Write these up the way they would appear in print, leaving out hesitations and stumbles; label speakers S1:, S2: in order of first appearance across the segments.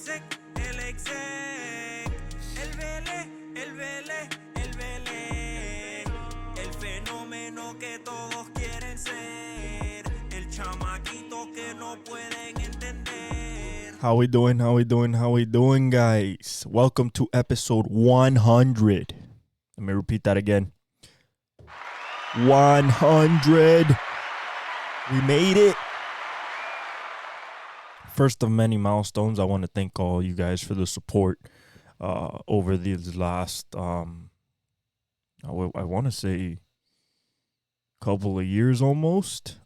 S1: El Vélez, el Vélez, el Vélez. El fenómeno que todos quieren ser. El chamaquito que no pueden entender.
S2: How we doing, guys? Welcome to episode 100. Let me repeat that again. 100. We made it. First of many milestones. I want to thank all you guys for the support over these last, I want to say, couple of years almost.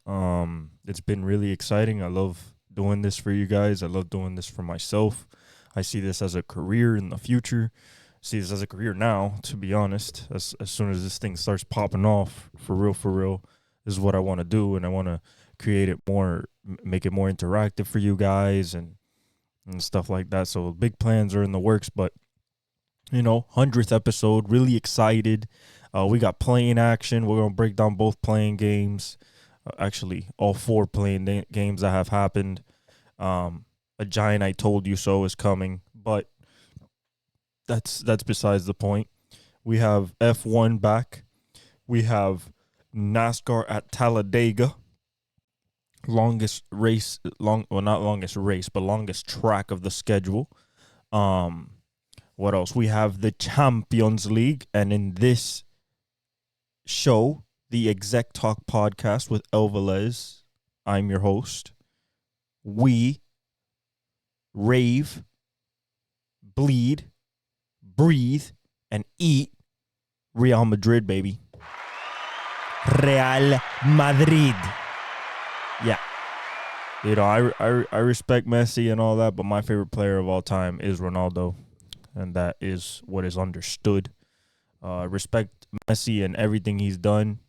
S2: It's been really exciting. I love doing this for you guys. I love doing this for myself. I see this as a career in the future. See this as a career now, to be honest. As soon as this thing starts popping off, for real, this is what I want to do, and I want to create it more, make it more interactive for you guys and stuff like that. So big plans are in the works, but 100th episode, really excited. We got playing action. We're going to break down both playing games. Actually, all 4 playing games that have happened. A giant I told you so is coming, but that's besides the point. We have F1 back. We have NASCAR at Talladega. Longest track of the schedule. What else? We have the Champions League, and in this show, the Exec Talk podcast with El Velez, I'm your host. We rave, bleed, breathe, and eat Real Madrid, baby. Real Madrid. Yeah. I respect Messi and all that, but my favorite player of all time is Ronaldo, and that is what is understood. Respect Messi and everything he's done.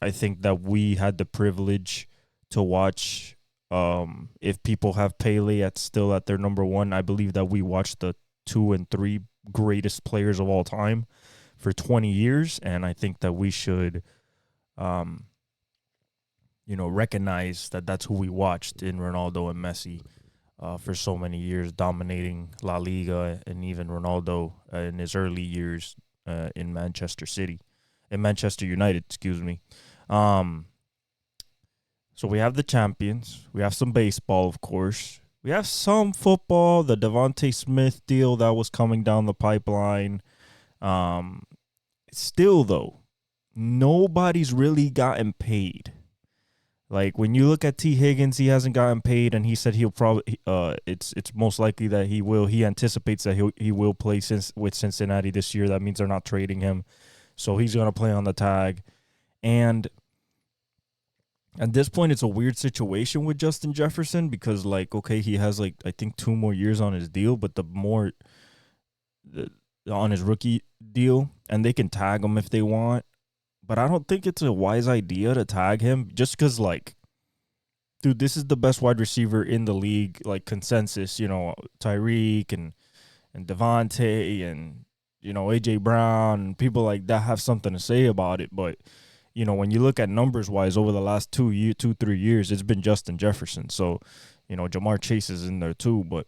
S2: I think that we had the privilege to watch. If people have Pele still at their number 1, I believe that we watched the 2 and 3 greatest players of all time for 20 years, and I think that we should recognize that that's who we watched in Ronaldo and Messi for so many years, dominating La Liga, and even Ronaldo in his early years in Manchester United, excuse me. So we have the champions. We have some baseball, of course. We have some football, the Devontae Smith deal that was coming down the pipeline. Still, though, nobody's really gotten paid. Like, when you look at T. Higgins, he hasn't gotten paid, and he said he'll probably it's most likely that he will. He anticipates that he will play with Cincinnati this year. That means they're not trading him. So he's going to play on the tag. And at this point, it's a weird situation with Justin Jefferson because, okay, he has, I think 2 more years on his deal, but on his rookie deal, and they can tag him if they want. But I don't think it's a wise idea to tag him just because, dude, this is the best wide receiver in the league, consensus, Tyreek and Devontae and, A.J. Brown and people like that have something to say about it. But, when you look at numbers-wise over the last 3 years, it's been Justin Jefferson. So, Jamar Chase is in there too. But,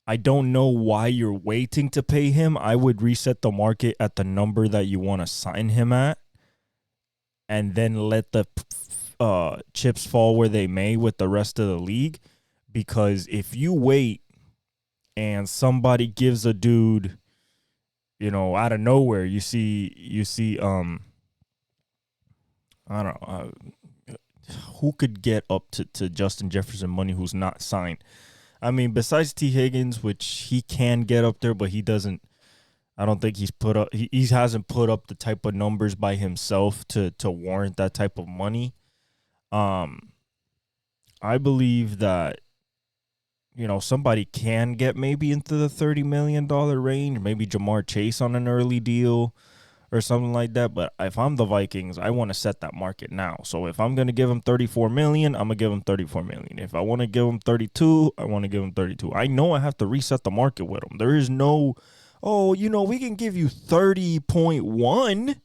S2: I don't know why you're waiting to pay him. I would reset the market at the number that you want to sign him at, and then let the chips fall where they may with the rest of the league. Because if you wait and somebody gives a dude, out of nowhere, you see, I don't know, who could get up to Justin Jefferson money who's not signed? I mean, besides T. Higgins, which he can get up there, but he doesn't. I don't think he's put up. He hasn't put up the type of numbers by himself to warrant that type of money. I believe that somebody can get maybe into the $30 million range, maybe Jamar Chase on an early deal or something like that. But if I'm the Vikings, I want to set that market now. So if I'm going to give him $34 million, I'm going to give him $34 million. If I want to give him 32, I want to give him 32. I know I have to reset the market with him. There is no, we can give you 30.1.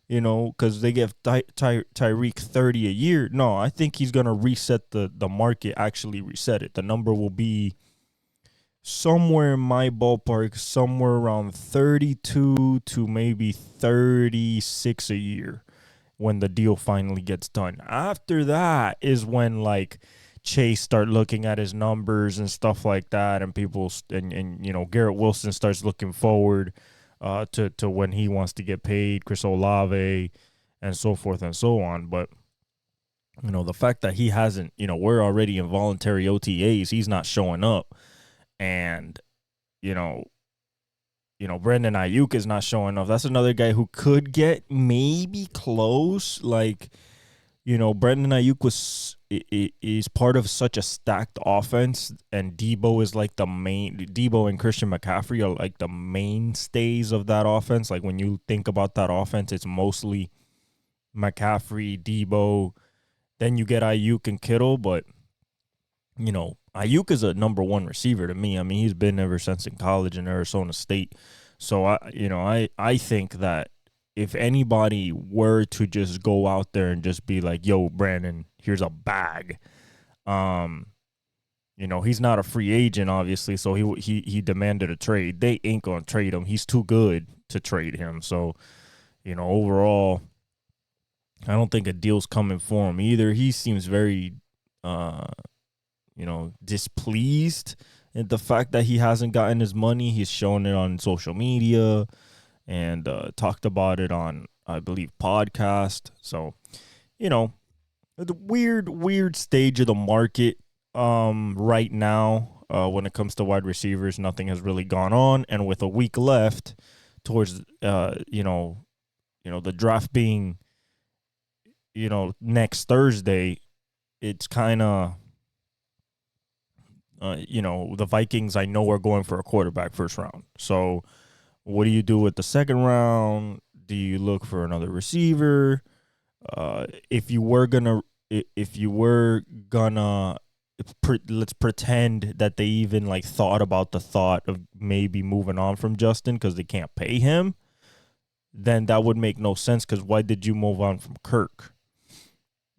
S2: because they give Tyreek 30 a year. No, I think he's going to reset the market, actually reset it. The number will be somewhere in my ballpark, somewhere around 32 to maybe 36 a year when the deal finally gets done. After that is when like Chase start looking at his numbers and stuff like that, and and Garrett Wilson starts looking forward to when he wants to get paid, Chris Olave, and so forth and so on. But the fact that he hasn't, we're already in voluntary OTAs, he's not showing up, and you know, Brandon Ayuk is not showing up. That's another guy who could get maybe close. Like, Brandon Ayuk is part of such a stacked offense, and Debo and Christian McCaffrey are like the mainstays of that offense. Like when you think about that offense, it's mostly McCaffrey, Debo, then you get Ayuk and Kittle, but Ayuk is a number one receiver to me. I mean, he's been ever since in college in Arizona State. So I think that if anybody were to just go out there and just be like, "Yo, Brandon, here's a bag," he's not a free agent, obviously, so he demanded a trade. They ain't gonna trade him. He's too good to trade him. So, overall, I don't think a deal's coming for him either. He seems very, displeased at the fact that he hasn't gotten his money. He's shown it on social media and talked about it on, I believe, podcast. So, the weird stage of the market right now when it comes to wide receivers. Nothing has really gone on, and with a week left towards the draft being next Thursday, it's kind of the Vikings, I know, are going for a quarterback first round. So what do you do with the second round? Do you look for another receiver? If you were gonna, let's pretend that they even like thought about the thought of maybe moving on from Justin because they can't pay him, then that would make no sense. Because why did you move on from Kirk?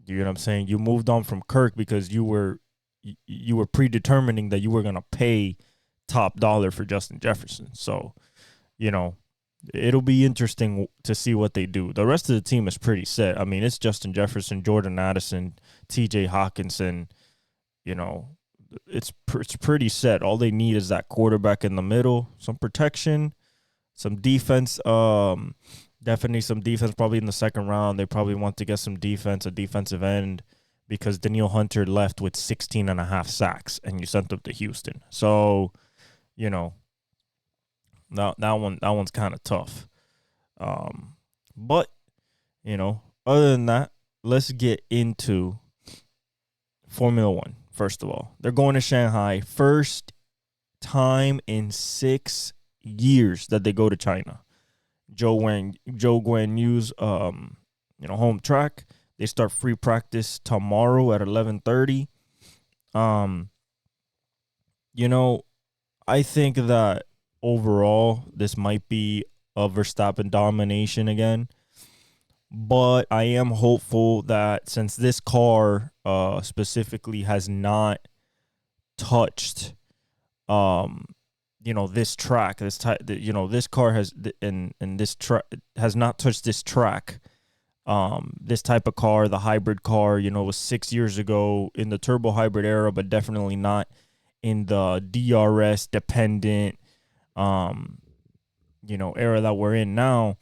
S2: You know what I'm saying? You moved on from Kirk because you were predetermining that you were going to pay top dollar for Justin Jefferson. So, it'll be interesting to see what they do. The rest of the team is pretty set. I mean, it's Justin Jefferson, Jordan Addison, TJ Hawkinson. It's pretty set. All they need is that quarterback in the middle, some protection, some defense. Definitely some defense probably in the second round. They probably want to get some defense, a defensive end, because Danielle Hunter left with 16 and a half sacks, and you sent him to Houston. So, that one's kind of tough. But, other than that, let's get into Formula One. First of all, they're going to Shanghai. First time in 6 years that they go to China. Zhou Guan Yu's home track. They start free practice tomorrow at 11:30. I think that overall this might be a Verstappen domination again. But I am hopeful that since this car specifically has not touched this track, this car has has not touched this track. This type of car, the hybrid car, was 6 years ago in the turbo hybrid era, but definitely not in the DRS dependent, era that we're in now.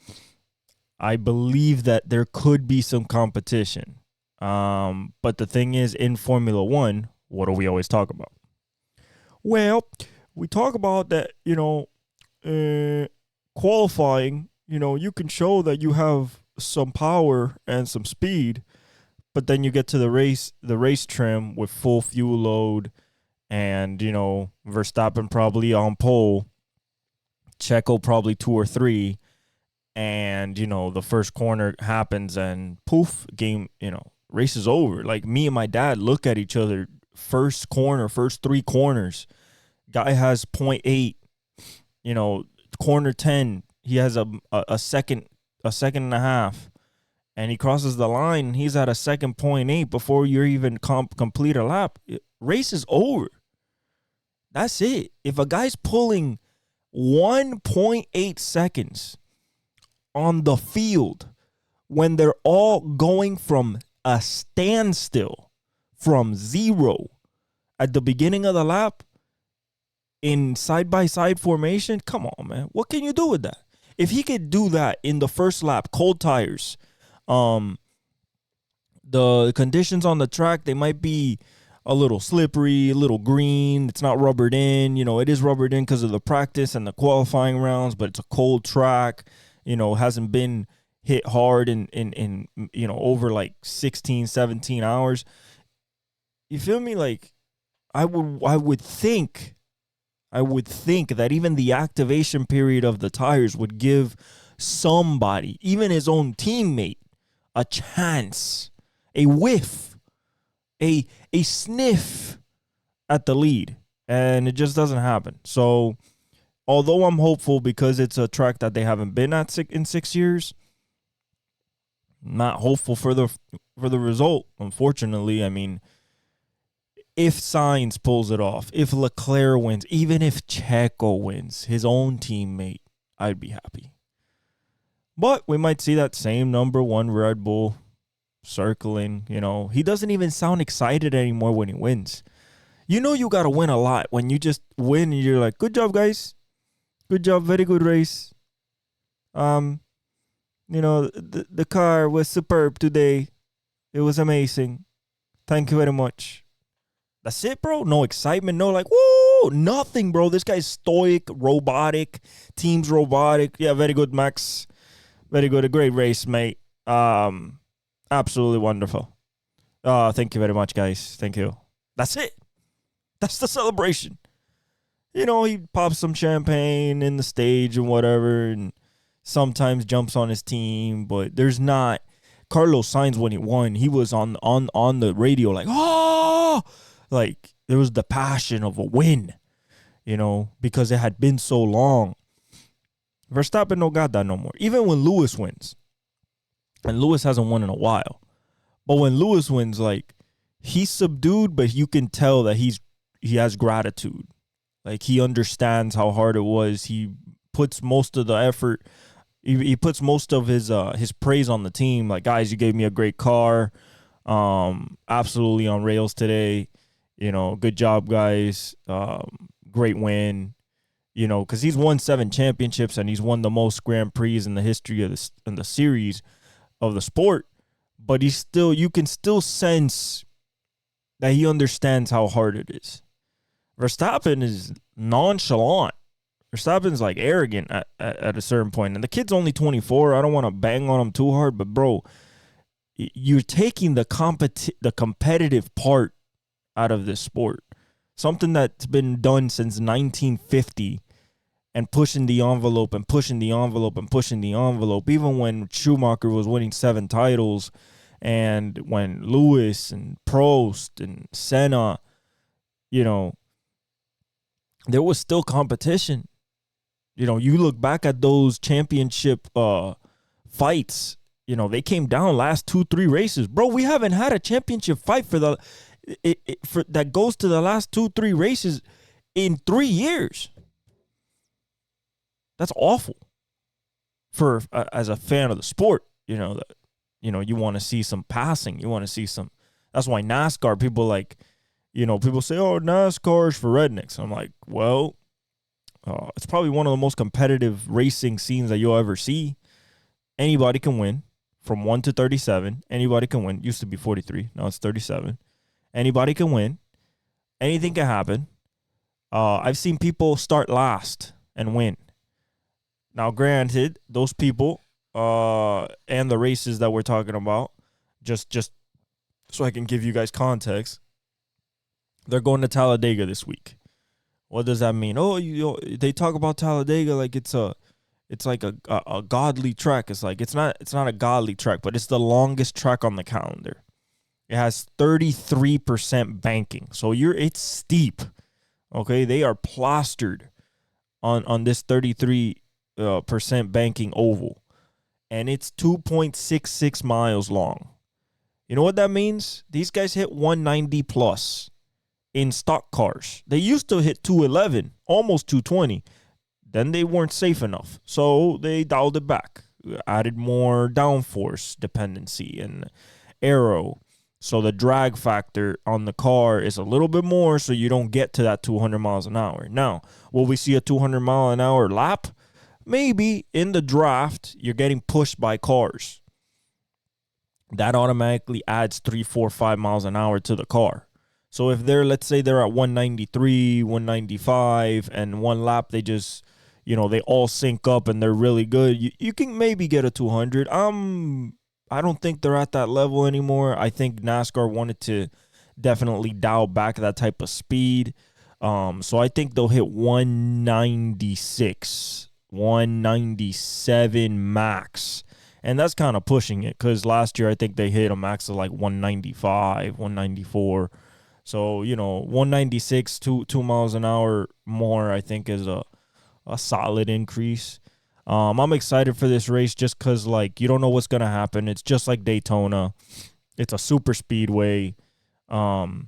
S2: I believe that there could be some competition. But the thing is, in Formula One, what do we always talk about? Well, we talk about that, qualifying, you can show that you have some power and some speed, but then you get to the race trim with full fuel load and, Verstappen probably on pole, Checo probably 2 or 3, and, the first corner happens and poof, game, race is over. Like me and my dad look at each other, first 3 corners, guy has 0.8, corner 10, he has a second and a half. and he crosses the line and he's at a second 0.8 before you're even complete a lap, race is over. That's it. If a guy's pulling 1.8 seconds on the field when they're all going from a standstill, from zero at the beginning of the lap in side-by-side formation, come on, man. What can you do with that? If he could do that in the first lap, cold tires, the conditions on the track, they might be a little slippery, a little green. It's not rubbered in. You know, it is rubbered in because of the practice and the qualifying rounds, but it's a cold track. You know, hasn't been hit hard in you know, over like 16, 17 hours. You feel me? Like, I would think that even the activation period of the tires would give somebody, even his own teammate, a chance, a whiff, a sniff at the lead. And it just doesn't happen. So, although I'm hopeful because it's a track that they haven't been at in 6 years, I'm not hopeful for the result, unfortunately. I mean, if Sainz pulls it off, if Leclerc wins, even if Checo wins, his own teammate, I'd be happy. But we might see that same number one Red Bull circling. You know, he doesn't even sound excited anymore when he wins. You know you got to win a lot when you just win and you're like, good job, guys. Good job. Very good race. You know, the car was superb today. It was amazing. Thank you very much. That's it, bro. No excitement. No like, woo, nothing, bro. This guy's stoic, robotic. Team's robotic. Yeah, very good, Max. Very good. A great race, mate. Absolutely wonderful. Thank you very much, guys. Thank you. That's it. That's the celebration. You know, he pops some champagne in the stage and whatever, and sometimes jumps on his team, but there's not. Carlos Sainz, when he won, he was on the radio like, oh, like there was the passion of a win, you know, because it had been so long. Verstappen no got that no more. Even when Lewis wins, and Lewis hasn't won in a while, but when Lewis wins, like, he's subdued, but you can tell that he has gratitude. Like, he understands how hard it was. He puts most of the effort. He puts most of his praise on the team. Like, guys, you gave me a great car. Absolutely on rails today. You know, good job, guys. Great win. You know, because he's won 7 championships and he's won the most Grand Prix in the history of the series of the sport. But you can still sense that he understands how hard it is. Verstappen is nonchalant. Verstappen's like arrogant at a certain point. And the kid's only 24. I don't want to bang on him too hard, but bro, you're taking the competitive part out of this sport. Something that's been done since 1950, and pushing the envelope and pushing the envelope and pushing the envelope. Even when Schumacher was winning 7 titles, and when Lewis and Prost and Senna, you know, there was still competition. You know, you look back at those championship fights, you know, they came down last 2-3 races. Bro, we haven't had a championship fight for that goes to the last 2-3 races in 3 years. That's awful for as a fan of the sport. You know, that, you know, you want to see some passing. You want to see some. That's why NASCAR, people like, you know, people say, oh, NASCAR is for rednecks. I'm like, well, it's probably one of the most competitive racing scenes that you'll ever see. Anybody can win from 1 to 37. Anybody can win. Used to be 43. Now it's 37. Anybody can win. Anything can happen. I've seen people start last and win. Now, granted, those people and the races that we're talking about, just so I can give you guys context, they're going to Talladega this week. What does that mean? Oh, they talk about Talladega like it's like a godly track. It's like it's not a godly track, but it's the longest track on the calendar. It has 33% banking, so it's steep. Okay, they are plastered on this 33% banking oval, and it's 2.66 miles long. You know what that means? These guys hit 190 plus in stock cars. They used to hit 211, almost 220. Then they weren't safe enough, so they dialed it back, added more downforce dependency and aero. So the drag factor on the car is a little bit more, so you don't get to that 200 miles an hour. Now, will we see a 200 mile an hour lap? Maybe. In the draft, you're getting pushed by cars. That automatically adds 3, 4, 5 miles an hour to the car. So if let's say they're at 193, 195, and one lap they just, they all sync up and they're really good, you can maybe get a 200. I don't think they're at that level anymore. I think NASCAR wanted to definitely dial back that type of speed. So I think they'll hit 196, 197 max. And that's kind of pushing it because last year I think they hit a max of like 195, 194. So, 196, 2 miles an hour more, I think is a solid increase. I'm excited for this race just because, you don't know what's going to happen. It's just like Daytona. It's a super speedway. The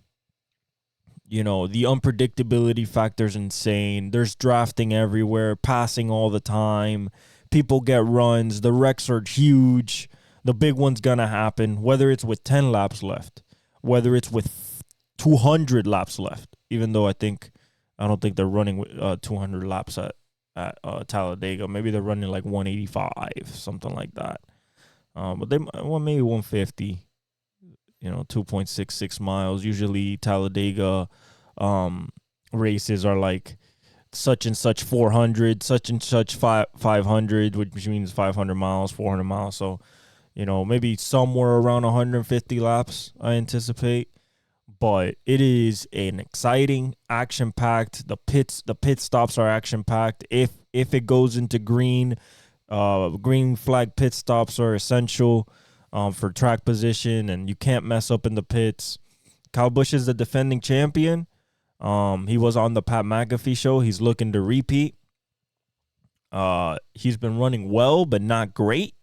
S2: unpredictability factor is insane. There's drafting everywhere, passing all the time. People get runs. The wrecks are huge. The big one's going to happen, whether it's with 10 laps left, whether it's with 200 laps left, even though I don't think they're running with 200 laps at Talladega. Maybe they're running like 185, something like that. But maybe 150, 2.66 miles. Usually Talladega races are like such and such 400, such and such 500, which means 500 miles, 400 miles. So, maybe somewhere around 150 laps, I anticipate. But it is an exciting, action-packed. The pit stops are action-packed. If it goes into green flag pit stops are essential for track position, and you can't mess up in the pits. Kyle Busch is the defending champion. He was on the Pat McAfee show. He's looking to repeat. He's been running well, but not great.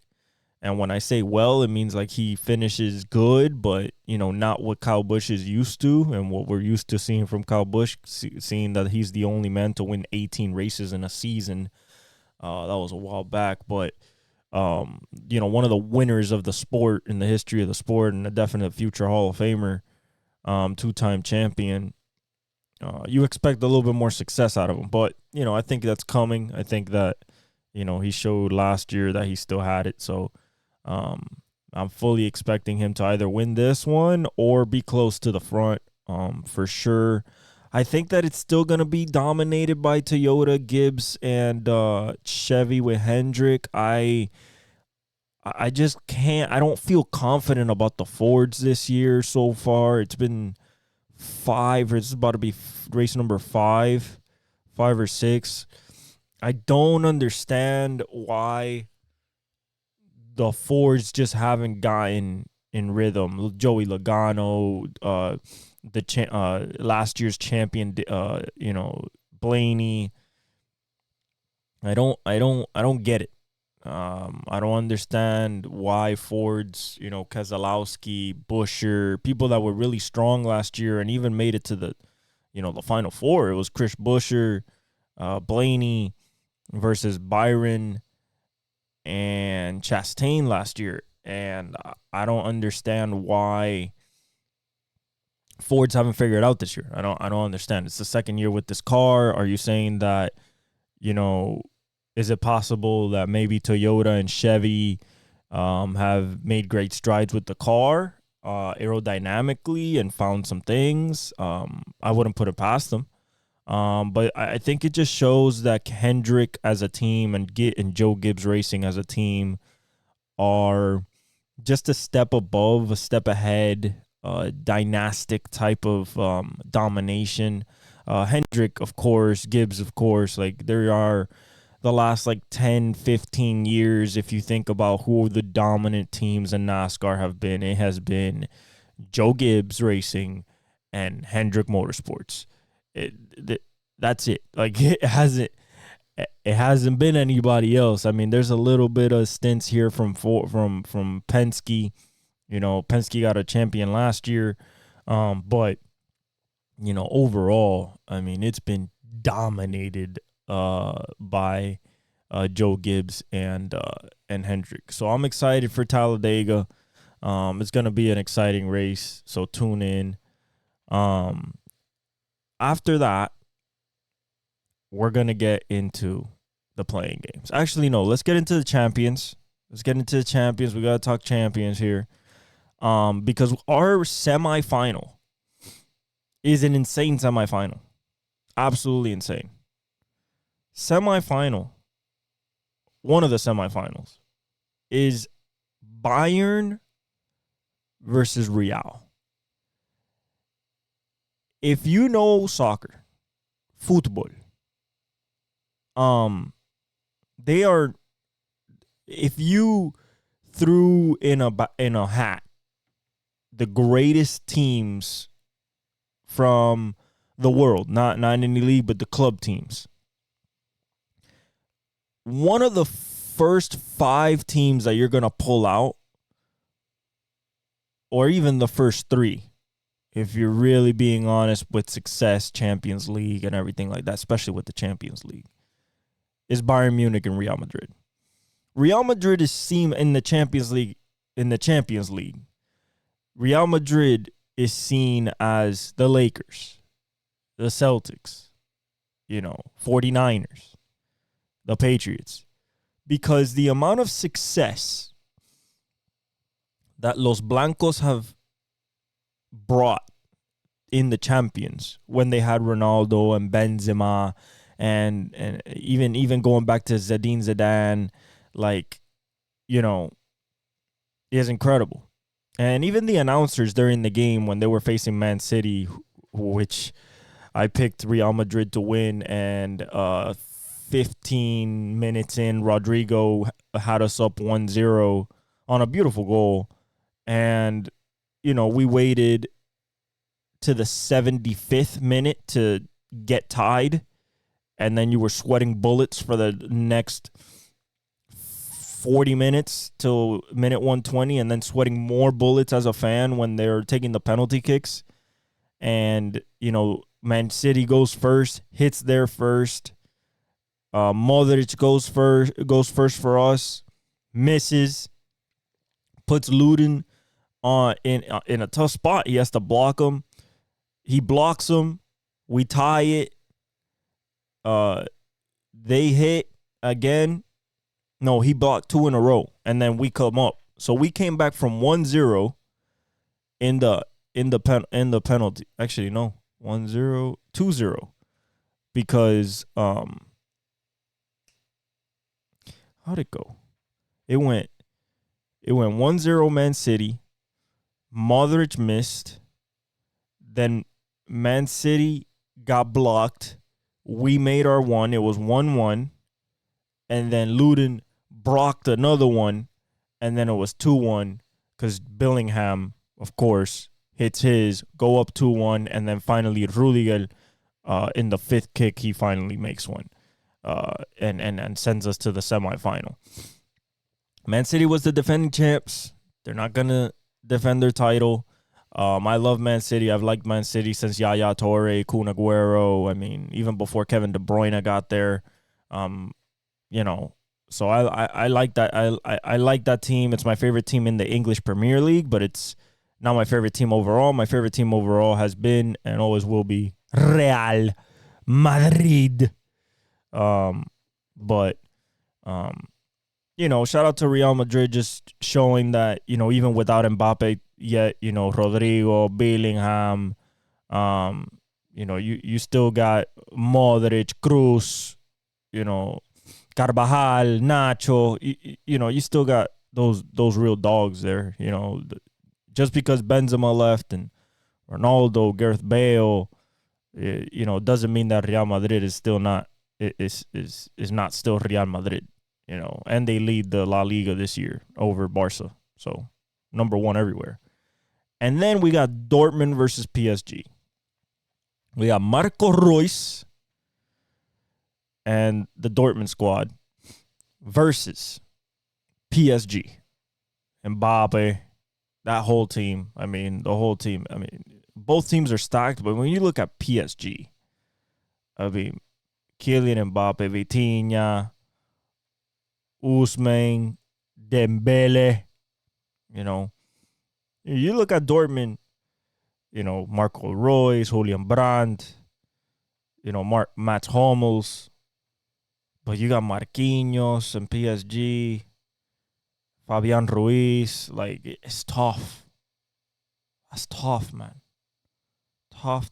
S2: And when I say well, it means like he finishes good, but, not what Kyle Busch is used to and what we're used to seeing from Kyle Busch, seeing that he's the only man to win 18 races in a season. That was a while back, but, one of the winners of the sport in the history of the sport and a definite future Hall of Famer, two-time champion. You expect a little bit more success out of him, but, I think that's coming. I think that, he showed last year that he still had it, so I'm fully expecting him to either win this one or be close to the front for sure. I think that it's still going to be dominated by Toyota, Gibbs, and Chevy with Hendrick. I just can't. I don't feel confident about the Fords this year so far. It's been 5. It's about to be race number 5 or 6. I don't understand why the Fords just haven't gotten in rhythm. Joey Logano, last year's champion, Blaney. I don't get it. I don't understand why Fords, Keselowski, Buescher, people that were really strong last year and even made it to the Final Four. It was Chris Buescher, Blaney versus Byron and Chastain last year, and I don't understand why Fords haven't figured it out this year. I don't understand. It's the second year with this car. Are you saying that, is it possible that maybe Toyota and Chevy have made great strides with the car aerodynamically and found some things? I wouldn't put it past them. But I think it just shows that Hendrick as a team and Joe Gibbs Racing as a team are just a step above, a step ahead, dynastic type of domination. Hendrick, of course, Gibbs, of course, there are the last 10, 15 years, if you think about who the dominant teams in NASCAR have been, it has been Joe Gibbs Racing and Hendrick Motorsports. That's it. It hasn't. it hasn't been anybody else. I mean, there's a little bit of stints here from Penske. You know, Penske got a champion last year, but you know, overall, I mean, it's been dominated by Joe Gibbs and Hendrick. So I'm excited for Talladega. It's gonna be an exciting race. So tune in. After that, we're going to get into the playing games. Actually, no, let's get into the champions. We got to talk champions here. Because our semifinal is an insane semifinal. Absolutely insane. One of the semifinals is Bayern versus Real. If you know soccer, football, they are, if you threw in a hat the greatest teams from the world, not in any league, but the club teams, one of the first 5 teams that you're going to pull out, or even the first 3, if you're really being honest with success, Champions League and everything like that, especially with the Champions League, is Bayern Munich and Real Madrid. Real Madrid is seen in the Champions League. Real Madrid is seen as the Lakers, the Celtics, 49ers, the Patriots, because the amount of success that Los Blancos have brought in the Champions when they had Ronaldo and Benzema and even going back to Zinedine Zidane, is incredible. And even the announcers during the game when they were facing Man City, which I picked Real Madrid to win, and 15 minutes in, Rodrigo had us up 1-0 on a beautiful goal. And, we waited to the 75th minute to get tied. And then you were sweating bullets for the next 40 minutes till minute 120, and then sweating more bullets as a fan when they're taking the penalty kicks. And, Man City goes first, hits there first. Modric goes first for us, misses, puts Luden in a tough spot. He has to block him. He blocks him. We tie it. They hit again. No, he blocked 2 in a row, and then we come up. So we came back from 1-0 in the penalty. Actually, no, 1-0, 2-0, because how'd it go? It went 1-0 Man City. Modric missed. Then Man City got blocked. We made our one. It was 1-1. And then Luden blocked another one. And then it was 2-1 because Bellingham, of course, hits his, go up 2-1. And then finally Rudiger, in the 5th kick, he finally makes one. And sends us to the semifinal. Man City was the defending champs. They're not going to defend their title. I love Man City. I've liked Man City since Yaya Toure, Kun Aguero. I mean, even before Kevin De Bruyne got there. So I like that. I like that team. It's my favorite team in the English Premier League, but it's not my favorite team overall. My favorite team overall has been and always will be Real Madrid. Shout out to Real Madrid, just showing that, even without Mbappe yet, Rodrigo, Bellingham, you still got Modric, Cruz, Carvajal, Nacho, you still got those real dogs there, just because Benzema left and Ronaldo, Gareth Bale, doesn't mean that Real Madrid is still not, is not still Real Madrid. And they lead the La Liga this year over Barca. So, number 1 everywhere. And then we got Dortmund versus PSG. We got Marco Reus and the Dortmund squad versus PSG, Mbappe, that whole team. I mean, the whole team. I mean, both teams are stacked, but when you look at PSG, I mean, Kylian Mbappe, Vitinha, Ousmane, Dembele, you know. You look at Dortmund, you know, Marco Reus, Julian Brandt, you know, Mats Hummels, but you got Marquinhos and PSG, Fabian Ruiz. Like, it's tough. That's tough, man. Tough.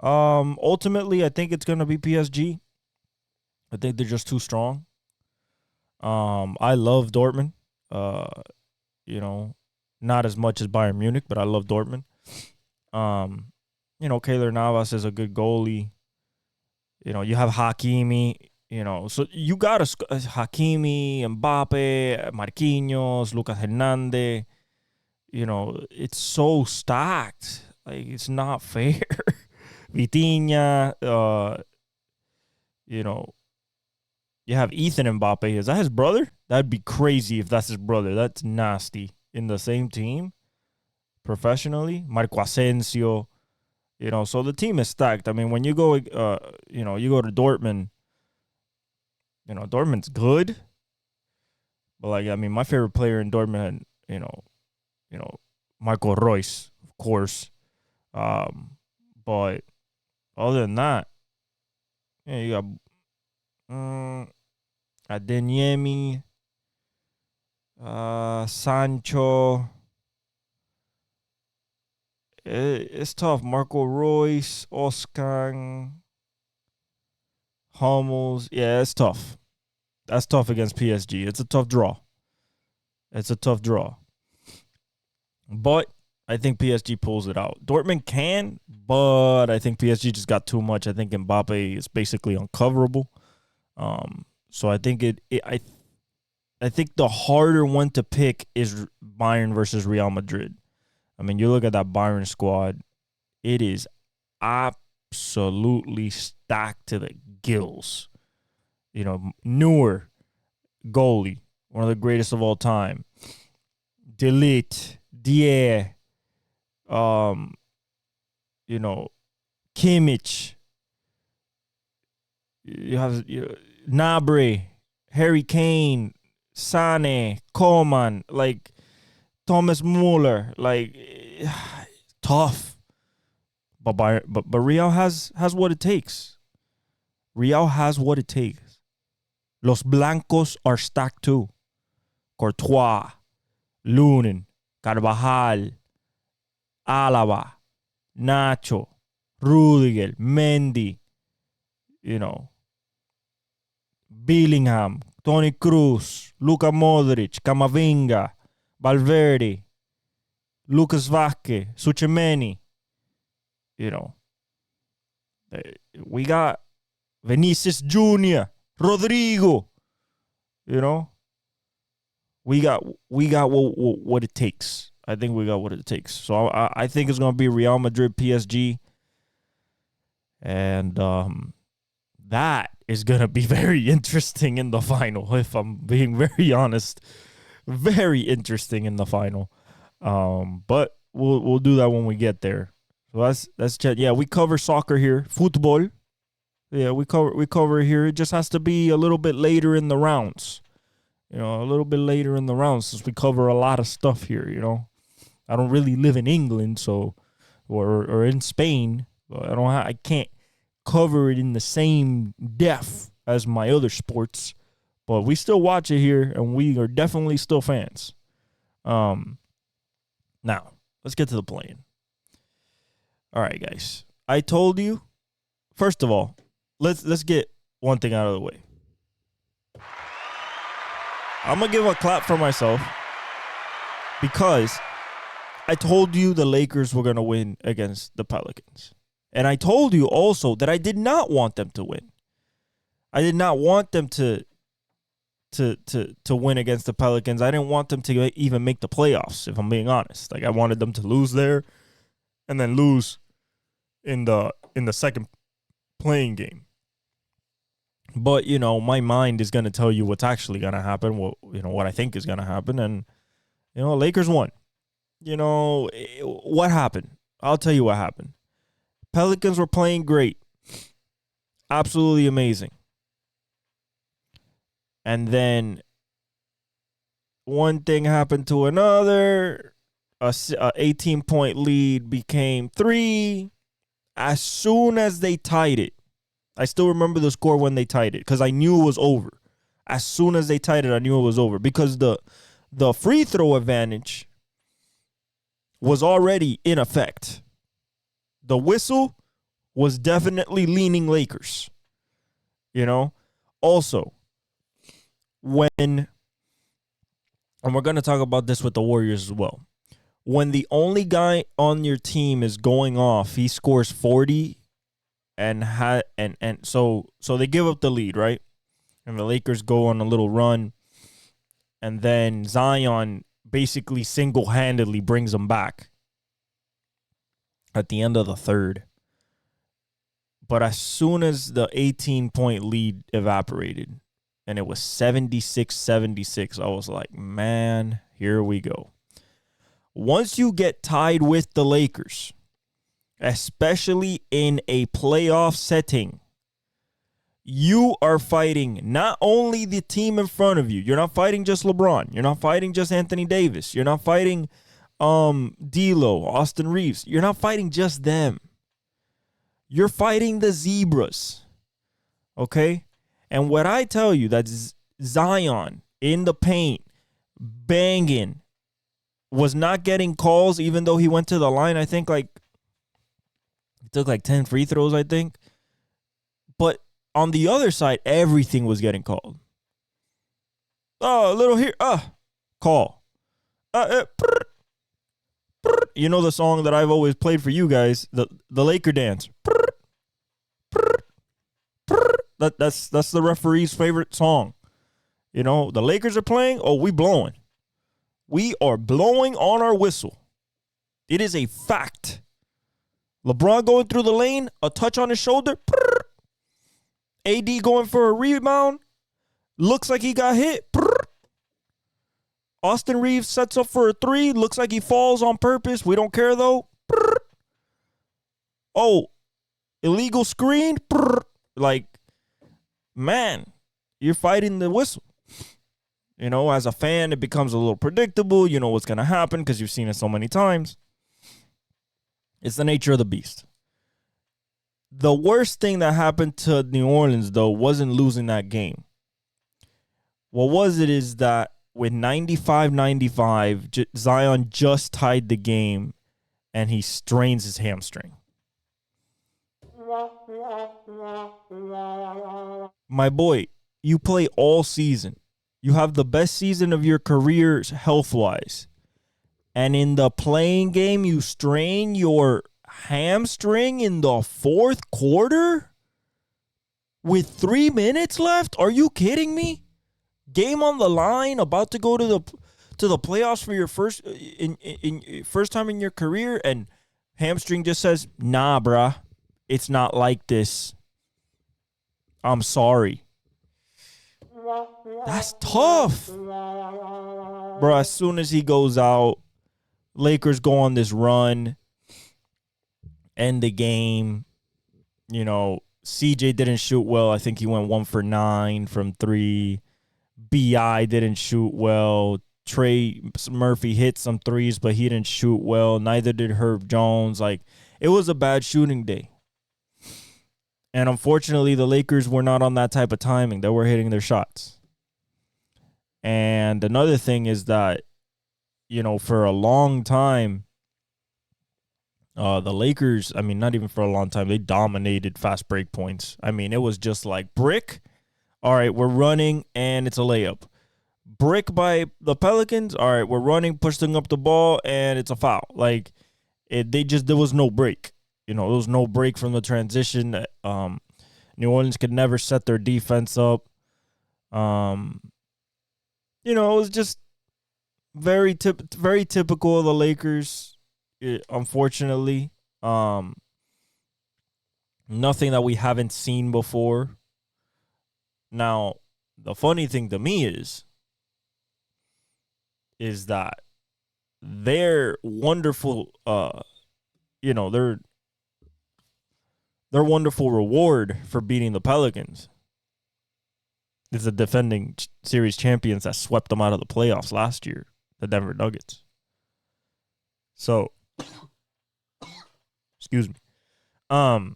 S2: Ultimately, I think it's gonna be PSG. I think they're just too strong. I love Dortmund. You know, not as much as Bayern Munich, but I love Dortmund. You know, Keylor Navas is a good goalie. You know, you have Hakimi. You know, so you got Hakimi, Mbappe, Marquinhos, Lucas Hernandez. You know, it's so stacked. Like, it's not fair. Vitinha, you know, you have Ethan Mbappe. Is that his brother? That'd be crazy if that's his brother. That's nasty. In the same team, professionally, Marco Asensio. You know, so the team is stacked. I mean, when you go, you know, you go to Dortmund. You know, Dortmund's good, but like, I mean, my favorite player in Dortmund, you know, Marco Reus, of course. But other than that, yeah, you got Adeyemi, Sancho. It's tough. Marco Reus, Oscar, Hummels. Yeah, it's tough. That's tough against PSG. It's a tough draw. But I think PSG pulls it out. Dortmund can, but I think PSG just got too much. I think Mbappe is basically uncoverable. So I think I think the harder one to pick is Bayern versus Real Madrid. I mean, you look at that Bayern squad, it is absolutely stacked to the gills. You know, Neuer, goalie, one of the greatest of all time. De Ligt, Dier, you know, Kimmich. You have Gnabry, Harry Kane, Sane, Coman, like Thomas Muller, like tough. But Real has what it takes. Real has what it takes. Los Blancos are stacked too. Courtois, Lunin, Carvajal, Alaba, Nacho, Rudiger, Mendy, you know, Bellingham, Toni Kroos, Luka Modric, Camavinga, Valverde, Lucas Vázquez, Suchemeni. You know, we got Vinicius Jr., Rodrigo. You know, we got what it takes. I think we got what it takes. So I think it's gonna be Real Madrid PSG, and that is gonna be very interesting in the final. If I'm being very honest, very interesting in the final. But we'll do that when we get there. So that's chat. Yeah, we cover soccer here, football. Yeah, we cover here. It just has to be a little bit later in the rounds. You know, a little bit later in the rounds, since we cover a lot of stuff here. You know, I don't really live in England, so or in Spain. But I can't cover it in the same depth as my other sports. But we still watch it here, and we are definitely still fans. Now let's get to the play-in. All right, guys. I told you. First of all, let's get one thing out of the way. I'm gonna give a clap for myself because I told you the Lakers were gonna win against the Pelicans, and I told you also that I did not want them to win. I did not want them to win against the Pelicans. I didn't want them to even make the playoffs, if I'm being honest. Like, I wanted them to lose there and then lose in the second playing game. But, my mind is going to tell you what's actually going to happen, what I think is going to happen. And, Lakers won. What happened? I'll tell you what happened. Pelicans were playing great. Absolutely amazing. And then one thing happened to another. A 18-point lead became 3. As soon as they tied it, I still remember the score when they tied it because I knew it was over. As soon as they tied it, I knew it was over because the free throw advantage was already in effect. The whistle was definitely leaning Lakers. Also, and we're going to talk about this with the Warriors as well. When the only guy on your team is going off, he scores 40 and so they give up the lead, right? And the Lakers go on a little run, and then Zion basically single-handedly brings them back at the end of the third. But as soon as the 18-point lead evaporated, and it was 76-76, I was like, man, here we go. Once you get tied with the Lakers, especially in a playoff setting, you are fighting not only the team in front of you. You're not fighting just LeBron. You're not fighting just Anthony Davis. You're not fighting D'Lo, Austin Reeves. You're not fighting just them. You're fighting the Zebras. Okay? And what I tell you, that's Zion in the paint, banging, was not getting calls even though he went to the line. I think he took 10 free throws, I think. But on the other side, everything was getting called. Oh, a little here. Call. You know the song that I've always played for you guys, the Laker dance. That's the referee's favorite song. The Lakers are playing. Oh, we blowing. We are blowing on our whistle. It is a fact. LeBron going through the lane, a touch on his shoulder. AD going for a rebound. Looks like he got hit. Austin Reeves sets up for a 3. Looks like he falls on purpose. We don't care, though. Oh, illegal screen. Man, you're fighting the whistle. As a fan, it becomes a little predictable. You know what's going to happen because you've seen it so many times. It's the nature of the beast. The worst thing that happened to New Orleans, though, wasn't losing that game. What was it is that with 95-95, Zion just tied the game, and he strains his hamstring. My boy, you play all season. You have the best season of your career health-wise. And in the playing game, you strain your hamstring in the fourth quarter with 3 minutes left? Are you kidding me? Game on the line, about to go to the playoffs for your first time in your career, and hamstring just says, nah, bruh, it's not like this. I'm sorry. That's tough. Bro, as soon as he goes out, Lakers go on this run, end the game. CJ didn't shoot well. I think he went 1 for 9 from 3. BI didn't shoot well. Trey Murphy hit some threes, but he didn't shoot well. Neither did Herb Jones. It was a bad shooting day. And unfortunately, the Lakers were not on that type of timing. They were hitting their shots. And another thing is that, for a long time, the Lakers, not even for a long time, they dominated fast break points. It was just like brick. All right, we're running, and it's a layup. Brick by the Pelicans. All right, we're running, pushing up the ball, and it's a foul. There was no break. There was no break from the transition. New Orleans could never set their defense up. It was just very typical of the Lakers. Unfortunately, nothing that we haven't seen before. Now, the funny thing to me is that their wonderful, their wonderful reward for beating the Pelicans is the defending series champions that swept them out of the playoffs last year, the Denver Nuggets. So, excuse me. I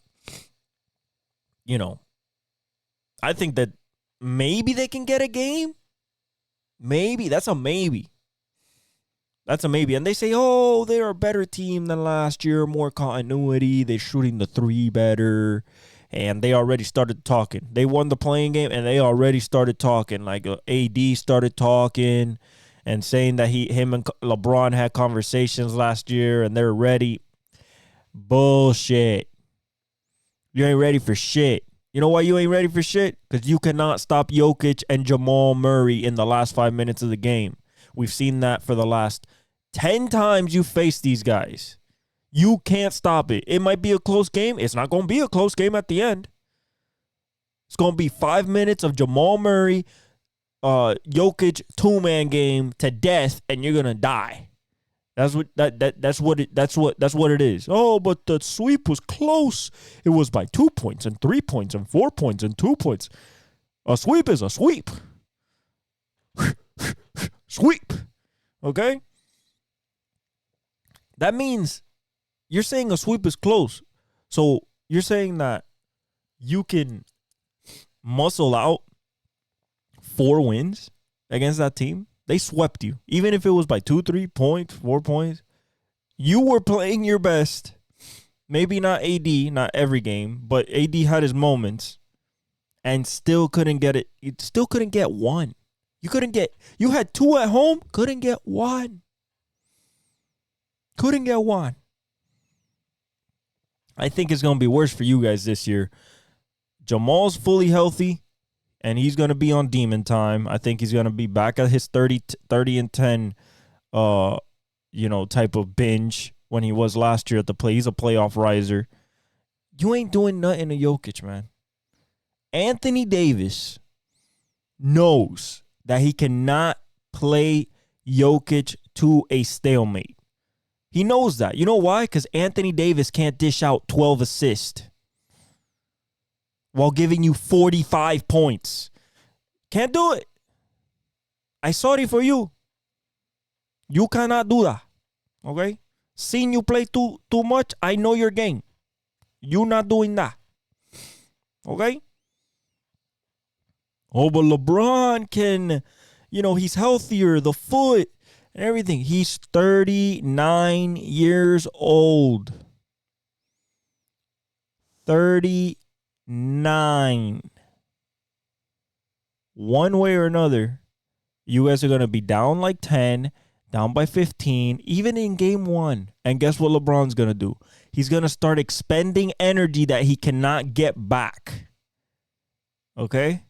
S2: think that maybe they can get a game. Maybe. That's a maybe. And they say, oh, they're a better team than last year, more continuity. They're shooting the three better. And they already started talking. They won the playing game, and they already started talking. Like AD started talking and saying that him and LeBron had conversations last year, and they're ready. Bullshit. You ain't ready for shit. You know why you ain't ready for shit? Because you cannot stop Jokic and Jamal Murray in the last 5 minutes of the game. We've seen that for the last 10 times you face these guys. You can't stop it. It might be a close game. It's not going to be a close game at the end. It's going to be 5 minutes of Jamal Murray, Jokic two-man game to death, and you're going to die. That's what it is. Oh, but the sweep was close. It was by 2 points and 3 points and 4 points and 2 points. A sweep is a sweep. Sweep. Okay? That means you're saying a sweep is close. So you're saying that you can muscle out 4 wins against that team? They swept you. Even if it was by 2, 3 points, 4 points. You were playing your best. Maybe not AD, not every game, but AD had his moments and still couldn't get it. You still couldn't get one. You had 2 at home, couldn't get one. Couldn't get one. I think it's going to be worse for you guys this year. Jamal's fully healthy, and he's going to be on demon time. I think he's going to be back at his 30 and 10 type of binge when he was last year at the play. He's a playoff riser. You ain't doing nothing to Jokic, man. Anthony Davis knows that he cannot play Jokic to a stalemate. He knows that. You know why? Because Anthony Davis can't dish out 12 assists while giving you 45 points. Can't do it. I'm sorry for you. You cannot do that. Okay? Seeing you play too much, I know your game. You not doing that. Okay? Oh, but LeBron can, he's healthier, the foot and everything. He's 39 years old. 39. One way or another, you guys are going to be down like 10, down by 15, even in game 1. And guess what LeBron's going to do? He's going to start expending energy that he cannot get back. Okay?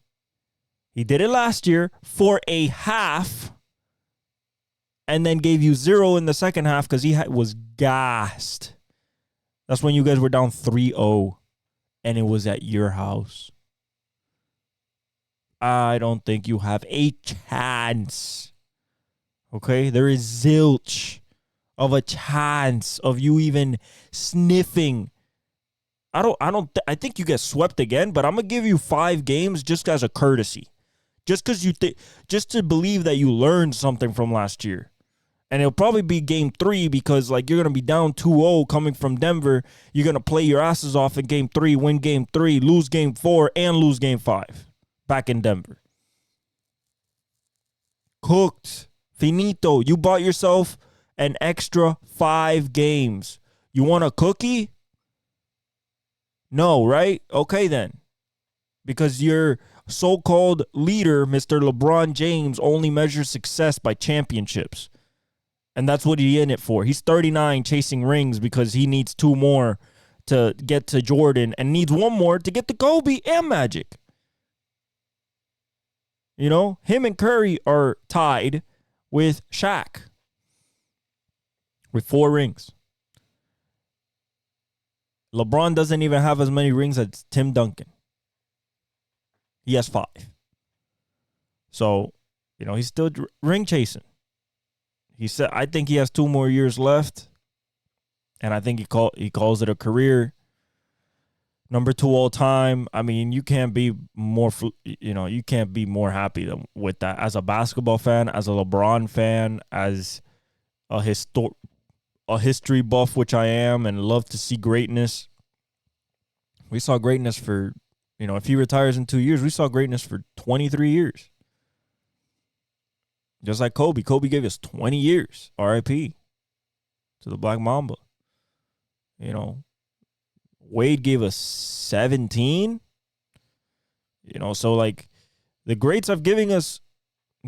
S2: He did it last year for a half and then gave you 0 in the second half because he was gassed. That's when you guys were down 3-0 and it was at your house. I don't think you have a chance. Okay? There is zilch of a chance of you even sniffing. I think you get swept again, but I'm going to give you 5 games just as a courtesy. Just because just to believe that you learned something from last year. And it'll probably be game 3 because you're going to be down 2-0 coming from Denver. You're going to play your asses off in game 3, win game 3, lose game 4, and lose game 5 back in Denver. Cooked. Finito. You bought yourself an extra 5 games. You want a cookie? No, right? Okay, then. Because your so-called leader, Mr. LeBron James, only measures success by championships. And that's what he's in it for. He's 39 chasing rings because he needs 2 more to get to Jordan and needs 1 more to get to Kobe and Magic. Him and Curry are tied with Shaq with 4 rings. LeBron doesn't even have as many rings as Tim Duncan. He has 5. So, he's still ring chasing. He said, I think he has 2 more years left, and I think he calls it a career. Number 2 all time. I mean, you can't be more happy with that. As a basketball fan, as a LeBron fan, as a history buff, which I am, and love to see greatness. We saw greatness for, if he retires in 2 years, we saw greatness for 23 years. Just like Kobe. Kobe gave us 20 years. R.I.P. to the Black Mamba. Wade gave us 17. So like the greats have given us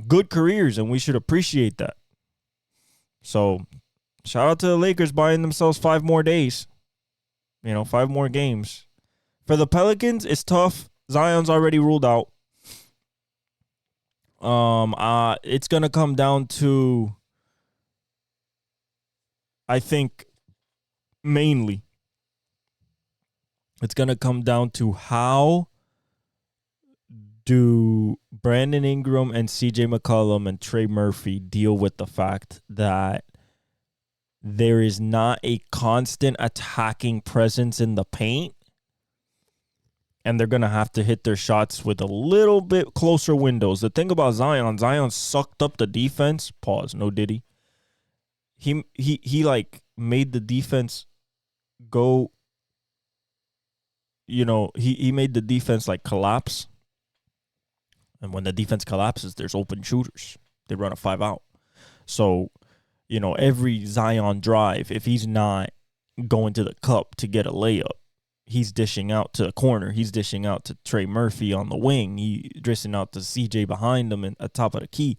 S2: good careers, and we should appreciate that. So shout out to the Lakers buying themselves 5 more days. 5 more games. For the Pelicans, it's tough. Zion's already ruled out. It's gonna come down to, I think, mainly, it's gonna come down to how do Brandon Ingram and CJ McCollum and Trey Murphy deal with the fact that there is not a constant attacking presence in the paint, and they're going to have to hit their shots with a little bit closer windows. The thing about Zion sucked up the defense. Pause, no Diddy. He like made the defense go, he made the defense like collapse. And when the defense collapses, there's open shooters. They run a 5-out. So, every Zion drive, if he's not going to the cup to get a layup, he's dishing out to a corner. He's dishing out to Trey Murphy on the wing. He's dishing out to CJ behind him and at top of the key.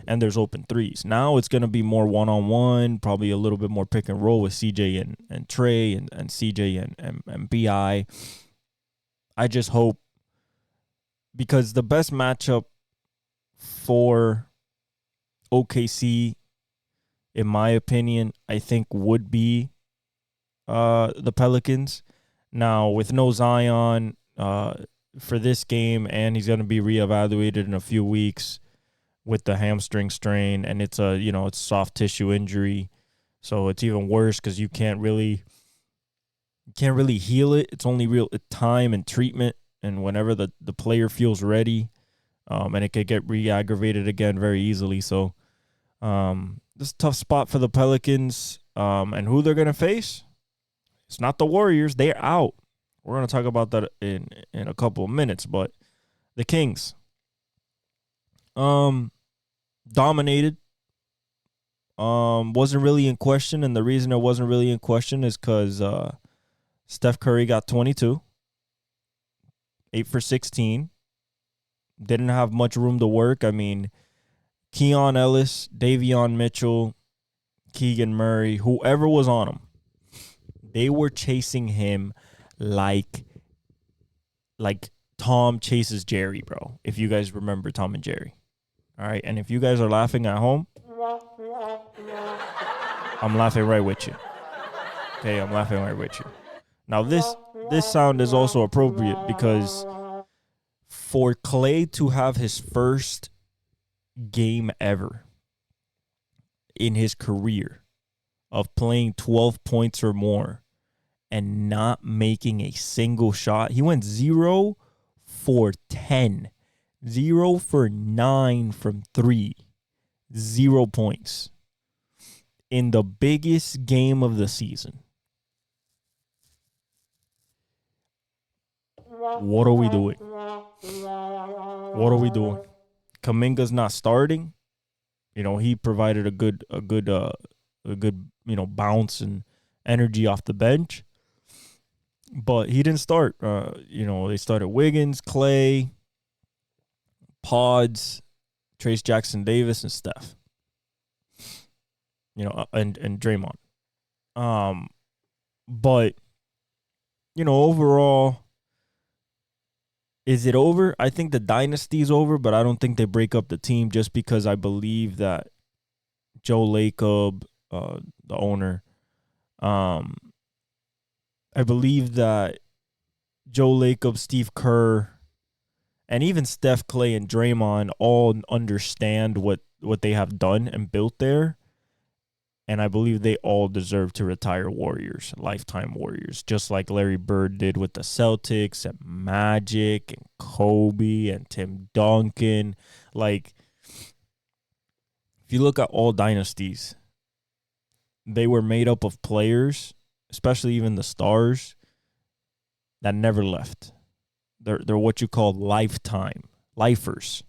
S2: And there's open threes. Now it's going to be more one-on-one, probably a little bit more pick and roll with CJ and Trey and CJ and BI. I just hope, because the best matchup for OKC, in my opinion, I think would be the Pelicans. Now, with no Zion for this game, and he's going to be reevaluated in a few weeks with the hamstring strain, and it's it's soft tissue injury, so it's even worse because you can't really heal it. It's only real time and treatment, and whenever the player feels ready, and it could get re-aggravated again very easily. So this is a tough spot for the Pelicans, and who they're going to face. It's not the Warriors. They're out. We're going to talk about that in a couple of minutes. But the Kings dominated. Wasn't really in question. And the reason it wasn't really in question is because Steph Curry got 22. 8 for 16. Didn't have much room to work. I mean, Keon Ellis, Davion Mitchell, Keegan Murray, whoever was on him, they were chasing him like Tom chases Jerry, bro. If you guys remember Tom and Jerry. All right. And if you guys are laughing at home, I'm laughing right with you. Okay, I'm laughing right with you. Now, this sound is also appropriate because for Clay to have his first game ever in his career of playing 12 points or more and not making a single shot. He went 0 for 10. 0 for 9 from 3. 0 points. In the biggest game of the season. What are we doing? What are we doing? Kuminga's not starting. He provided a good bounce and energy off the bench. But he didn't start. They started Wiggins, Clay, Pods, Trace Jackson Davis, and Steph. And Draymond. But overall, is it over? I think the dynasty's over, but I don't think they break up the team just because I believe that Joe Lacob, the owner, I believe that Joe Lacob, Steve Kerr, And even Steph, Clay, and Draymond all understand what they have done and built there. And I believe they all deserve to retire Warriors, lifetime Warriors, just like Larry Bird did with the Celtics and Magic and Kobe and Tim Duncan. Like, if you look at all dynasties, they were made up of players, especially even the stars, that never left. They're what you call lifetime lifers.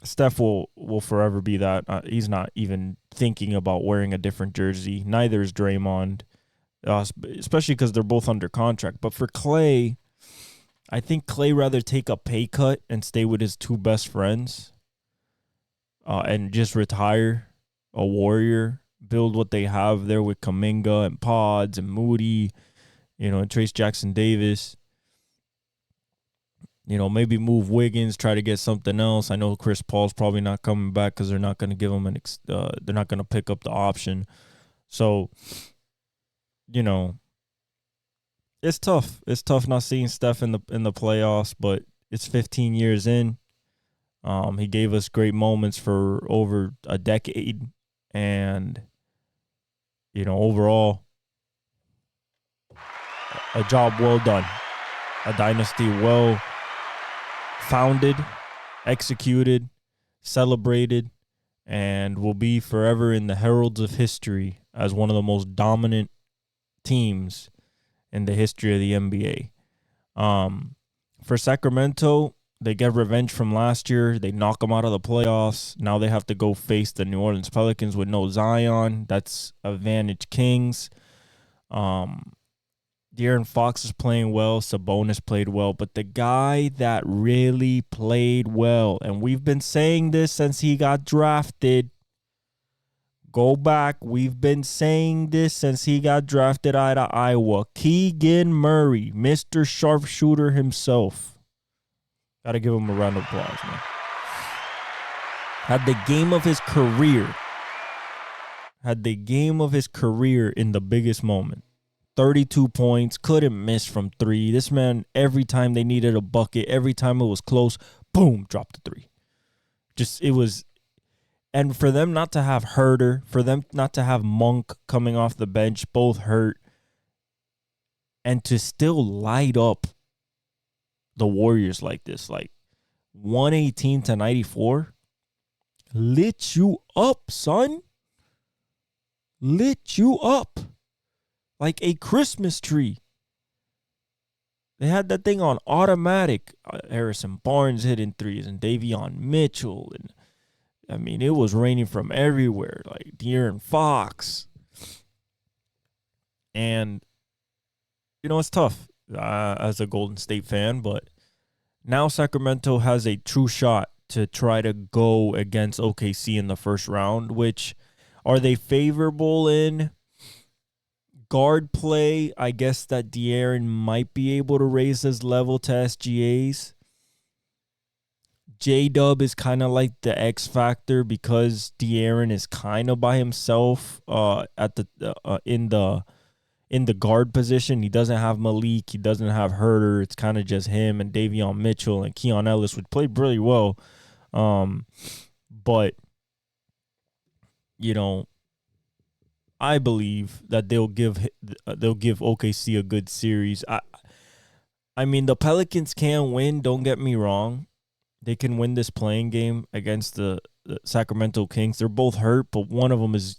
S2: Steph will forever be that. He's not even thinking about wearing a different jersey. Neither is Draymond, especially because they're both under contract. But for Clay, I think Clay rather take a pay cut and stay with his two best friends and just retire a Warrior, build what they have there with Kuminga and Pods and Moody, and Trace Jackson Davis. Maybe move Wiggins, try to get something else. I know Chris Paul's probably not coming back because they're not going to give him they're not going to pick up the option. So, it's tough. It's tough not seeing Steph in the playoffs, but it's 15 years in. He gave us great moments for over a decade, and overall, a job well done, a dynasty well founded, executed, celebrated, and will be forever in the heralds of history as one of the most dominant teams in the history of the NBA. For Sacramento, they get revenge from last year. They knock them out of the playoffs. Now they have to go face the New Orleans Pelicans with no Zion. That's advantage Kings. De'Aaron Fox is playing well. Sabonis played well. But the guy that really played well, and we've been saying this since he got drafted. Go back. We've been saying this since he got drafted out of Iowa. Keegan Murray, Mr. Sharpshooter himself. Got to give him a round of applause, man. Had the game of his career in the biggest moment. 32 points, couldn't miss from three. This man, every time they needed a bucket, every time it was close, boom, dropped the three. And for them not to have Herter, for them not to have Monk coming off the bench, both hurt, and to still light up the Warriors like this, like 118-94, lit you up, son. Lit you up. Like a Christmas tree. They had that thing on automatic. Harrison Barnes hitting threes and Davion Mitchell. And it was raining from everywhere. Like De'Aaron Fox. And, it's tough as a Golden State fan. But now Sacramento has a true shot to try to go against OKC in the first round. Which, are they favorable in guard play? I guess that De'Aaron might be able to raise his level to SGA's. J-Dub is kind of like the X factor because De'Aaron is kind of by himself in the guard position. He doesn't have Malik. He doesn't have Herter. It's kind of just him and Davion Mitchell and Keon Ellis, would play really well. But I believe that they'll give OKC a good series. I mean, the Pelicans can win. Don't get me wrong; they can win this playing game against the Sacramento Kings. They're both hurt, but one of them is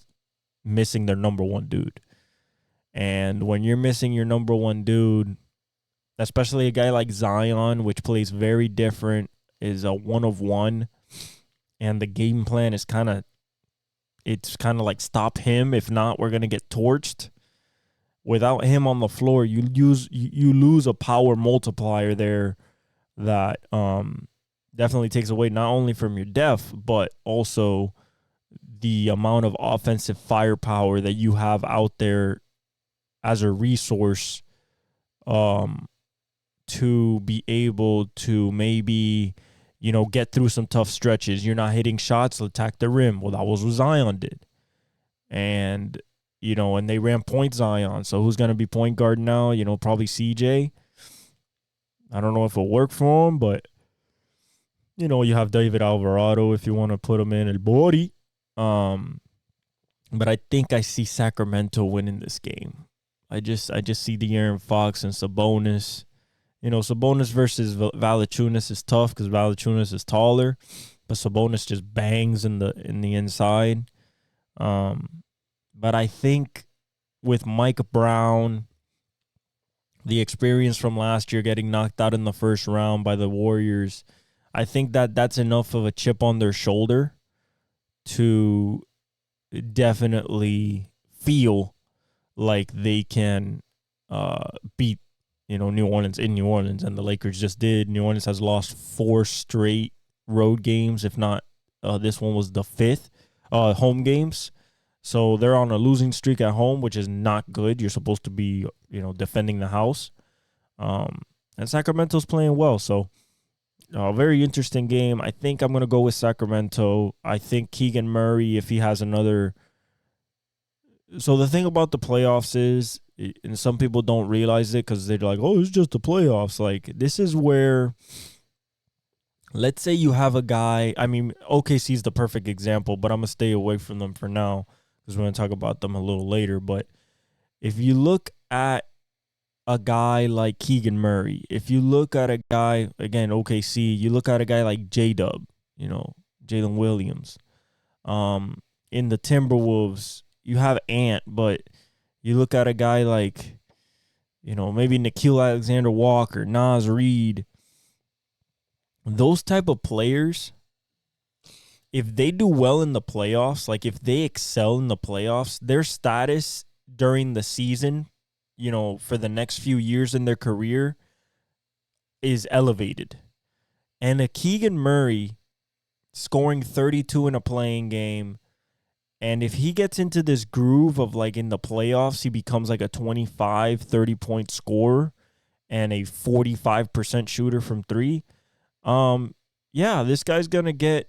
S2: missing their number one dude. And when you're missing your number one dude, especially a guy like Zion, which plays very different, is a 1-of-1, and the game plan is it's kind of like stop him. If not, we're going to get torched. Without him on the floor, you lose a power multiplier there that definitely takes away not only from your depth, but also the amount of offensive firepower that you have out there as a resource to be able to maybe get through some tough stretches. You're not hitting shots, attack the rim. Well, that was what Zion did. And, and they ran point Zion. So who's going to be point guard now? Probably CJ. I don't know if it'll work for him, but you have David Alvarado if you want to put him in El Bori. But I think I see Sacramento winning this game. I just see De'Aaron Fox and Sabonis. Sabonis versus Valanciunas is tough because Valanciunas is taller, but Sabonis just bangs in the inside. But I think with Mike Brown, the experience from last year getting knocked out in the first round by the Warriors, I think that's enough of a chip on their shoulder to definitely feel like they can beat New Orleans in New Orleans, and the Lakers just did. New Orleans has lost 4 straight road games, if not this one was the 5th home games. So they're on a losing streak at home, which is not good. You're supposed to be defending the house, and Sacramento's playing well. So very interesting game. I think I'm going to go with Sacramento. I think Keegan Murray, if he has another. So the thing about the playoffs is, and some people don't realize it because they're like, oh, it's just the playoffs. Like, this is where, let's say you have a guy. I mean, OKC is the perfect example, but I'm going to stay away from them for now because we're going to talk about them a little later. But if you look at a guy like Keegan Murray, if you look at a guy, again, OKC, you look at a guy like J-Dub, Jalen Williams. In the Timberwolves, you have Ant, but you look at a guy like, maybe Nickeil Alexander-Walker, Naz Reid. Those type of players, if they do well in the playoffs, like if they excel in the playoffs, their status during the season, for the next few years in their career is elevated. And a Keegan Murray scoring 32 in a playing game, and if he gets into this groove of like in the playoffs, he becomes like a 25, 30-point scorer and a 45% shooter from 3. This guy's going to get,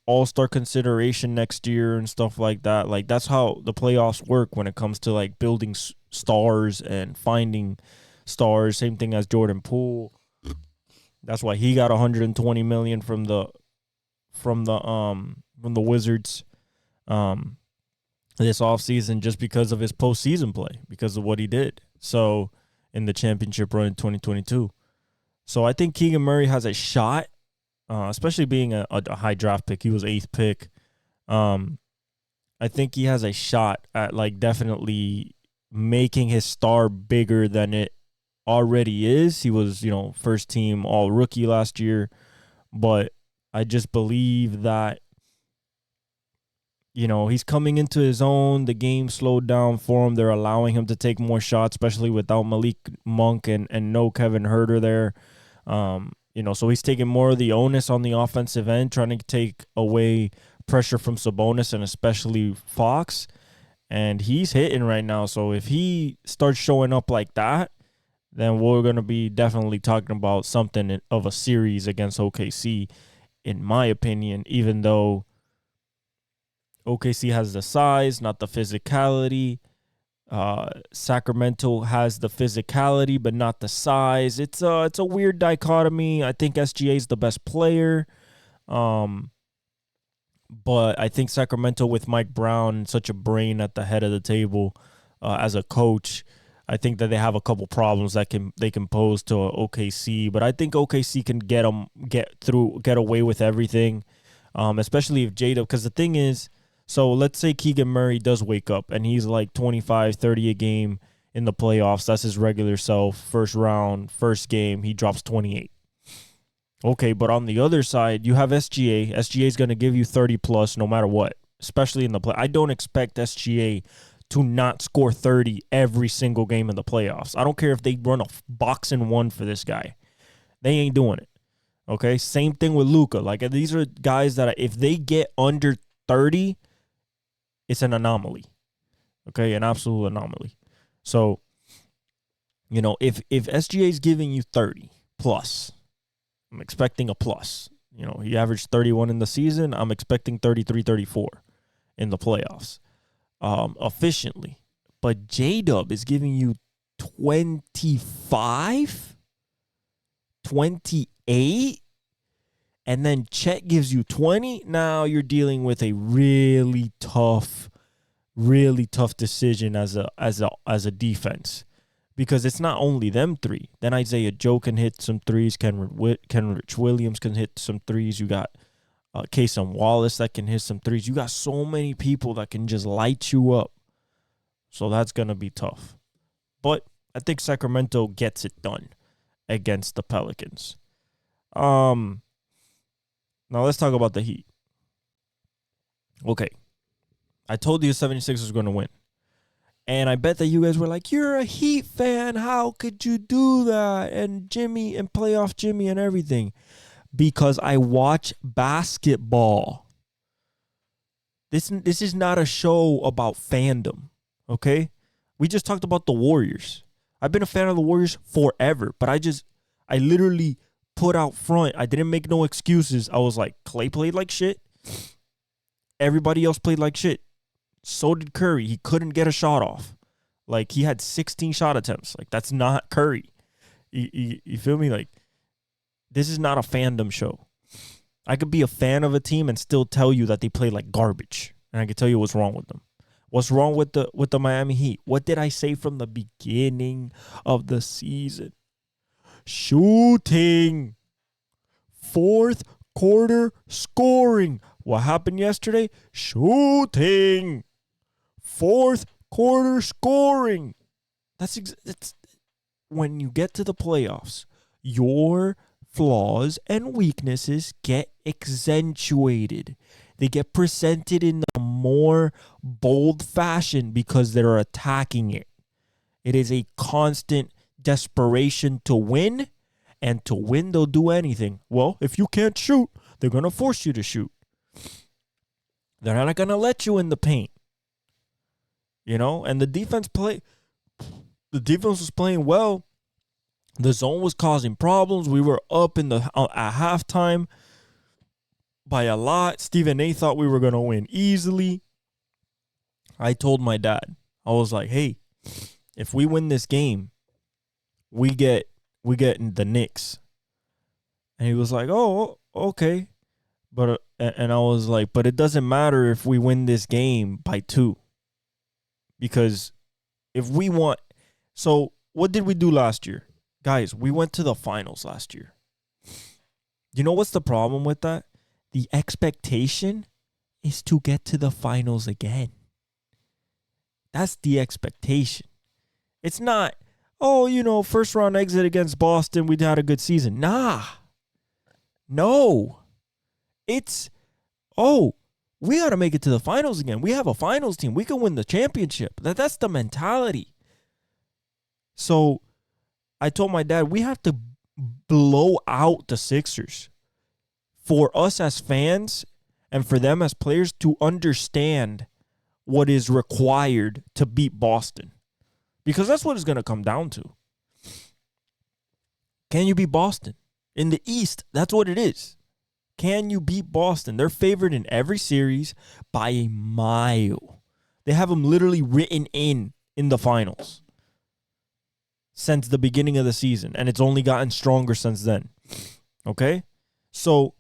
S2: all-star consideration next year and stuff like that. Like, that's how the playoffs work when it comes to like building stars and finding stars. Same thing as Jordan Poole. That's why he got $120 million from the Wizards this offseason, just because of his postseason play, because of what he did. So in the championship run in 2022. So I think Keegan Murray has a shot, especially being a high draft pick. He was 8th pick. I think he has a shot at like definitely making his star bigger than it already is. He was, first team all rookie last year, but I just believe that, he's coming into his own. The game slowed down for him. They're allowing him to take more shots, especially without Malik Monk and no Kevin Huerter there. So he's taking more of the onus on the offensive end, trying to take away pressure from Sabonis and especially Fox. And he's hitting right now. So if he starts showing up like that, then we're going to be definitely talking about something of a series against OKC, in my opinion, even though OKC has the size, not the physicality. Sacramento has the physicality, but not the size. It's a weird dichotomy. I think SGA is the best player. But I think Sacramento, with Mike Brown, such a brain at the head of the table as a coach, I think that they have a couple problems that they can pose to OKC. But I think OKC can get away with everything, especially if J-Dub. Because the thing is, so let's say Keegan Murray does wake up and he's like 25, 30 a game in the playoffs. That's his regular self. First round, first game, he drops 28. Okay, but on the other side, you have SGA. SGA is going to give you 30-plus no matter what, especially in the play. I don't expect SGA to not score 30 every single game in the playoffs. I don't care if they run a boxing one for this guy. They ain't doing it. Okay, same thing with Luka. Like, these are guys that if they get under 30, it's an anomaly. Okay, an absolute anomaly. So, if SGA is giving you 30 plus, I'm expecting a plus. He averaged 31 in the season. I'm expecting 33, 34 in the playoffs efficiently. But J-Dub is giving you 25? 28 and then Chet gives you 20, now you're dealing with a really tough decision as a defense. Because it's not only them three. Then Isaiah Joe can hit some threes. Kenrich Williams can hit some threes. You got Cason Wallace that can hit some threes. You got so many people that can just light you up. So that's going to be tough. But I think Sacramento gets it done against the Pelicans. Now let's talk about the Heat. Okay. I told you the 76ers were going to win. And I bet that you guys were like, you're a Heat fan. How could you do that? And Jimmy and playoff Jimmy and everything. Because I watch basketball. This is not a show about fandom. Okay? We just talked about the Warriors. I've been a fan of the Warriors forever. But I literally put out front. I didn't make no excuses. I was like, Klay played like shit. Everybody else played like shit. So did Curry. He couldn't get a shot off. Like, he had 16 shot attempts. Like, that's not Curry. You feel me? Like, this is not a fandom show. I could be a fan of a team and still tell you that they play like garbage. And I can tell you what's wrong with them. What's wrong with the Miami Heat? What did I say from the beginning of the season? Shooting. Fourth quarter scoring. What happened yesterday? Shooting. Fourth quarter scoring. That's when you get to the playoffs, your flaws and weaknesses get accentuated. They get presented in a more bold fashion because they're attacking it. It is a constant desperation to win, and to win, they'll do anything. Well, if you can't shoot, they're going to force you to shoot. They're not going to let you in the paint. You know, and the defense was playing well. The zone was causing problems. We were up at halftime by a lot. Stephen A thought we were going to win easily. I told my dad, I was like, hey, if we win this game, we get the Knicks. And he was like, oh, okay. But and I was like, but it doesn't matter if we win this game by 2. Because if we want... So, what did we do last year? Guys, we went to the finals last year. You know what's the problem with that? The expectation is to get to the finals again. That's the expectation. It's not, first round exit against Boston, we had a good season. Nah. No. It's, we got to make it to the finals again. We have a finals team. We can win the championship. That's the mentality. So I told my dad, we have to blow out the Sixers for us as fans and for them as players to understand what is required to beat Boston. Because that's what it's going to come down to. Can you beat Boston? In the East, that's what it is. Can you beat Boston? They're favored in every series by a mile. They have them literally written in the finals since the beginning of the season. And it's only gotten stronger since then. Okay? So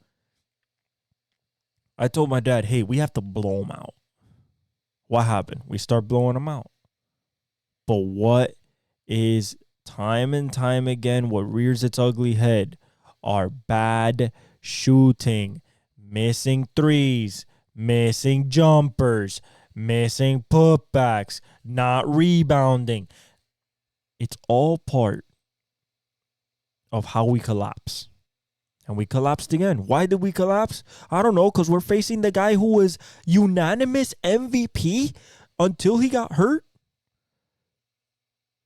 S2: I told my dad, hey, we have to blow them out. What happened? We start blowing them out. But what is time and time again, what rears its ugly head are bad shooting, missing threes, missing jumpers, missing putbacks, not rebounding. It's all part of how we collapse. And we collapsed again. Why did we collapse? I don't know, because we're facing the guy who was unanimous MVP until he got hurt.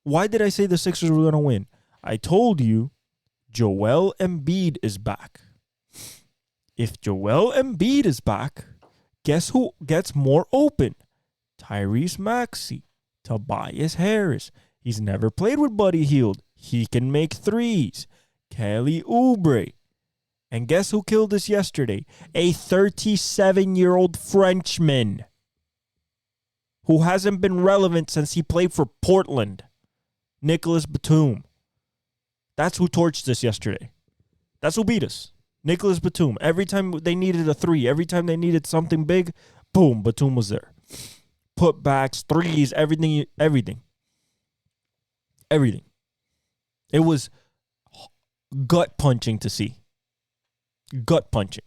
S2: Why did I say the Sixers were going to win? I told you Joel Embiid is back. If Joel Embiid is back, guess who gets more open? Tyrese Maxey, Tobias Harris. He's never played with Buddy Hield. He can make threes. Kelly Oubre. And guess who killed us yesterday? A 37-year-old Frenchman who hasn't been relevant since he played for Portland. Nicholas Batum. That's who torched us yesterday. That's who beat us. Nicholas Batum. Every time they needed a three, every time they needed something big, boom, Batum was there. Putbacks, threes, everything. It was gut punching to see. Gut punching.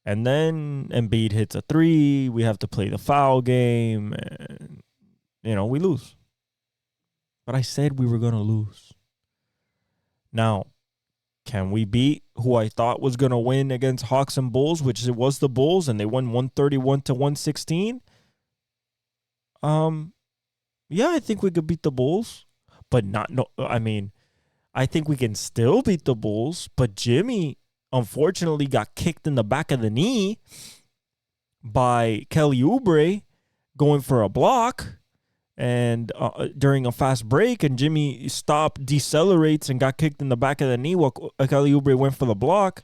S2: And then Embiid hits a three. We have to play the foul game. And, we lose. But I said we were going to lose. Now, can we beat who I thought was going to win against Hawks and Bulls, which it was the Bulls, and they won 131 to 116? Yeah, I think we could beat the Bulls, but I think we can still beat the Bulls, but Jimmy unfortunately got kicked in the back of the knee by Kelly Oubre going for a block and during a fast break, and Jimmy decelerates and got kicked in the back of the knee while Kelly Oubre went for the block.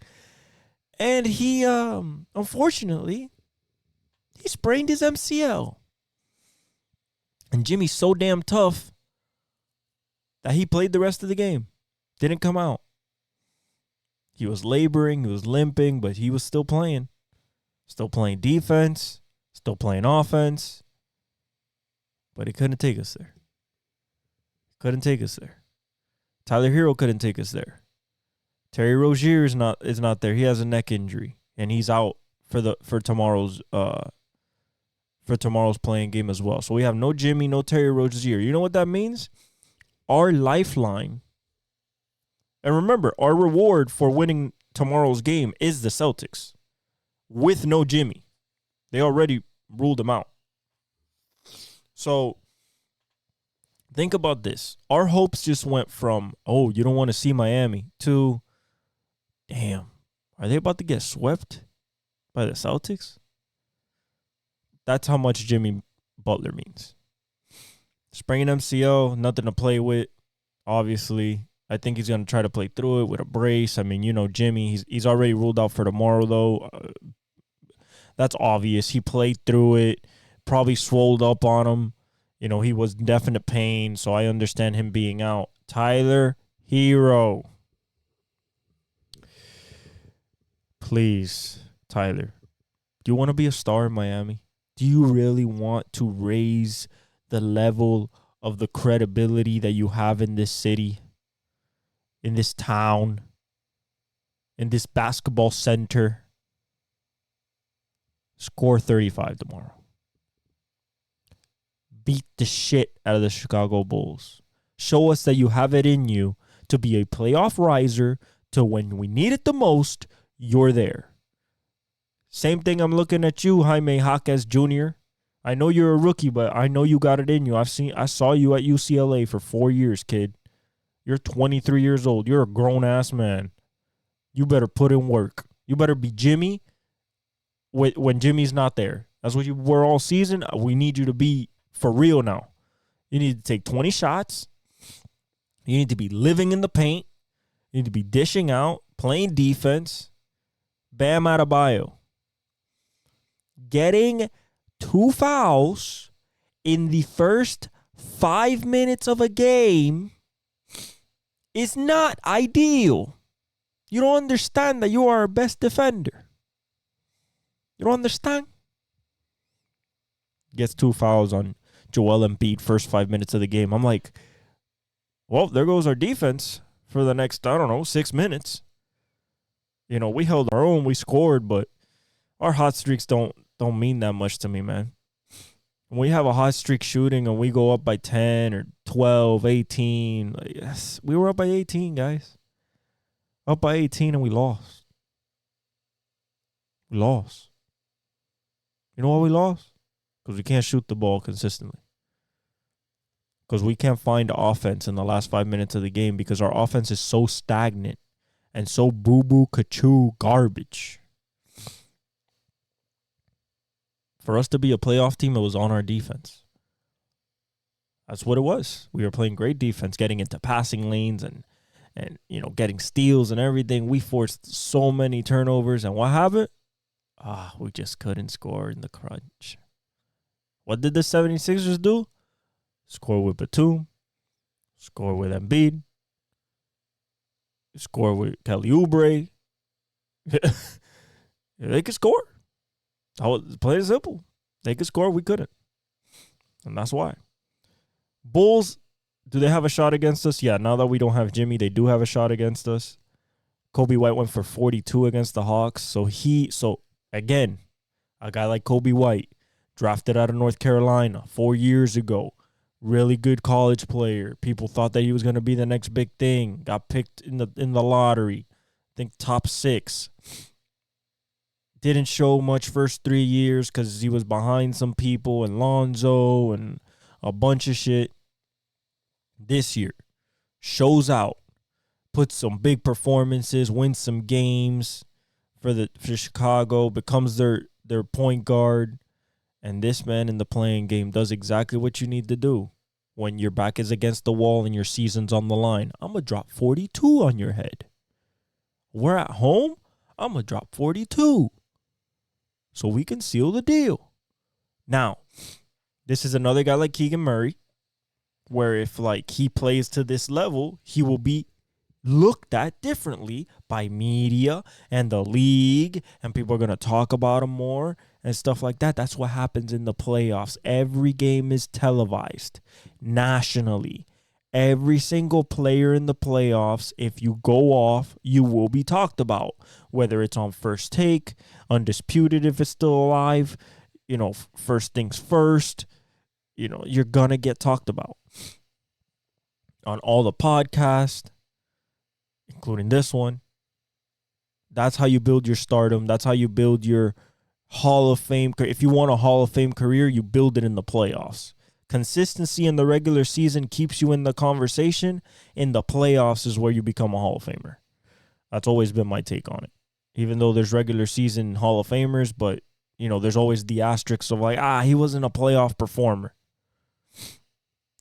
S2: And he, unfortunately, he sprained his MCL. And Jimmy's so damn tough that he played the rest of the game. Didn't come out. He was laboring, he was limping, but he was still playing. Still playing defense, still playing offense. But he couldn't take us there. Tyler Hero couldn't take us there. Terry Rozier is not there. He has a neck injury, and he's out for tomorrow's playing game as well. So we have no Jimmy, no Terry Rozier. You know what that means? Our lifeline. And remember, our reward for winning tomorrow's game is the Celtics with no Jimmy. They already ruled him out. So think about this. Our hopes just went from, oh, you don't want to see Miami, to, damn, are they about to get swept by the Celtics? That's how much Jimmy Butler means. Sprained MCL, nothing to play with, obviously. I think he's going to try to play through it with a brace. I mean, Jimmy, he's already ruled out for tomorrow, though. That's obvious. He played through it, probably swolled up on him. He was in definite pain, so I understand him being out. Tyler Hero. Please, Tyler, do you want to be a star in Miami? Do you really want to raise the level of the credibility that you have in this city, in this town, in this basketball center? Score 35 tomorrow. Beat the shit out of the Chicago Bulls. Show us that you have it in you to be a playoff riser, to when we need it the most, you're there. Same thing, I'm looking at you, Jaime Jaquez Jr. I know you're a rookie, but I know you got it in you. I saw you at UCLA for 4 years, kid. You're 23 years old. You're a grown-ass man. You better put in work. You better be Jimmy when Jimmy's not there. That's what you were all season. We need you to be for real now. You need to take 20 shots. You need to be living in the paint. You need to be dishing out, playing defense. Bam Adebayo. Getting 2 fouls in the first 5 minutes of a game is not ideal. You don't understand that you are our best defender. You don't understand? Gets 2 fouls on Joel Embiid first 5 minutes of the game. I'm like, well, there goes our defense for the next, 6 minutes. We held our own, we scored, but our hot streaks don't mean that much to me, man. When we have a hot streak shooting and we go up by 10 or 12, 18, yes, we were up by 18, guys. Up by 18 and we lost. We lost. You know why we lost? Because we can't shoot the ball consistently. Because we can't find offense in the last 5 minutes of the game because our offense is so stagnant and so boo-boo, kachoo, garbage. For us to be a playoff team, it was on our defense. That's what it was. We were playing great defense, getting into passing lanes and getting steals and everything. We forced so many turnovers, and what happened? We just couldn't score in the crunch. What did the 76ers do? Score with Batum. Score with Embiid. Score with Kelly Oubre. They could score. Plain and simple. They could score. We couldn't. And that's why. Bulls, do they have a shot against us? Yeah, now that we don't have Jimmy, they do have a shot against us. Kobe White went for 42 against the Hawks. So again, a guy like Kobe White, drafted out of North Carolina 4 years ago. Really good college player. People thought that he was going to be the next big thing. Got picked in the lottery. I think top 6. Didn't show much first 3 years because he was behind some people and Lonzo and a bunch of shit. This year, shows out, puts some big performances, wins some games for Chicago, becomes their point guard. And this man in the playing game does exactly what you need to do. When your back is against the wall and your season's on the line, I'm going to drop 42 on your head. We're at home, I'm going to drop 42. So we can seal the deal. Now, this is another guy like Keegan Murray, where if he plays to this level, he will be looked at differently by media and the league, and people are going to talk about him more and stuff like that. That's what happens in the playoffs. Every game is televised nationally. Every single player in the playoffs, if you go off, you will be talked about, whether it's on First Take, Undisputed if it's still alive, First Things First, you're going to get talked about on all the podcasts, including this one. That's how you build your stardom. That's how you build your Hall of Fame. If you want a Hall of Fame career, you build it in the playoffs. Consistency in the regular season keeps you in the conversation. In the playoffs is where you become a Hall of Famer. That's always been my take on it. Even though there's regular season Hall of Famers, but, there's always the asterisks of he wasn't a playoff performer.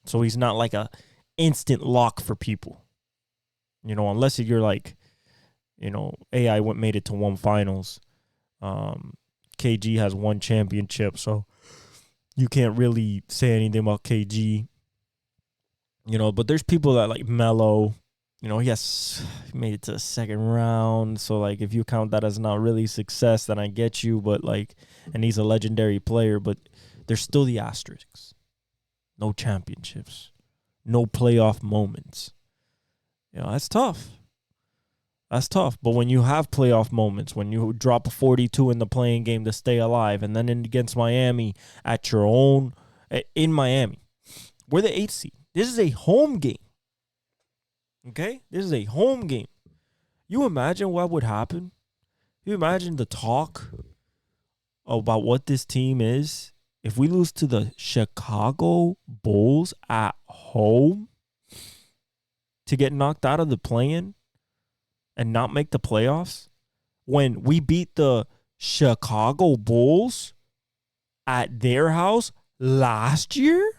S2: So he's not like a instant lock for people. Unless you're AI made it to 1 finals. KG has 1 championship, so you can't really say anything about KG. But there's people that like Melo. He made it to the second round. So, if you count that as not really success, then I get you. But, and he's a legendary player. But there's still the asterisks. No championships. No playoff moments. That's tough. That's tough. But when you have playoff moments, when you drop a 42 in the playing game to stay alive, and then against Miami in Miami, we're the 8th seed. This is a home game. Okay? This is a home game. You imagine what would happen? You imagine the talk about what this team is if we lose to the Chicago Bulls at home to get knocked out of the play-in and not make the playoffs, when we beat the Chicago Bulls at their house last year?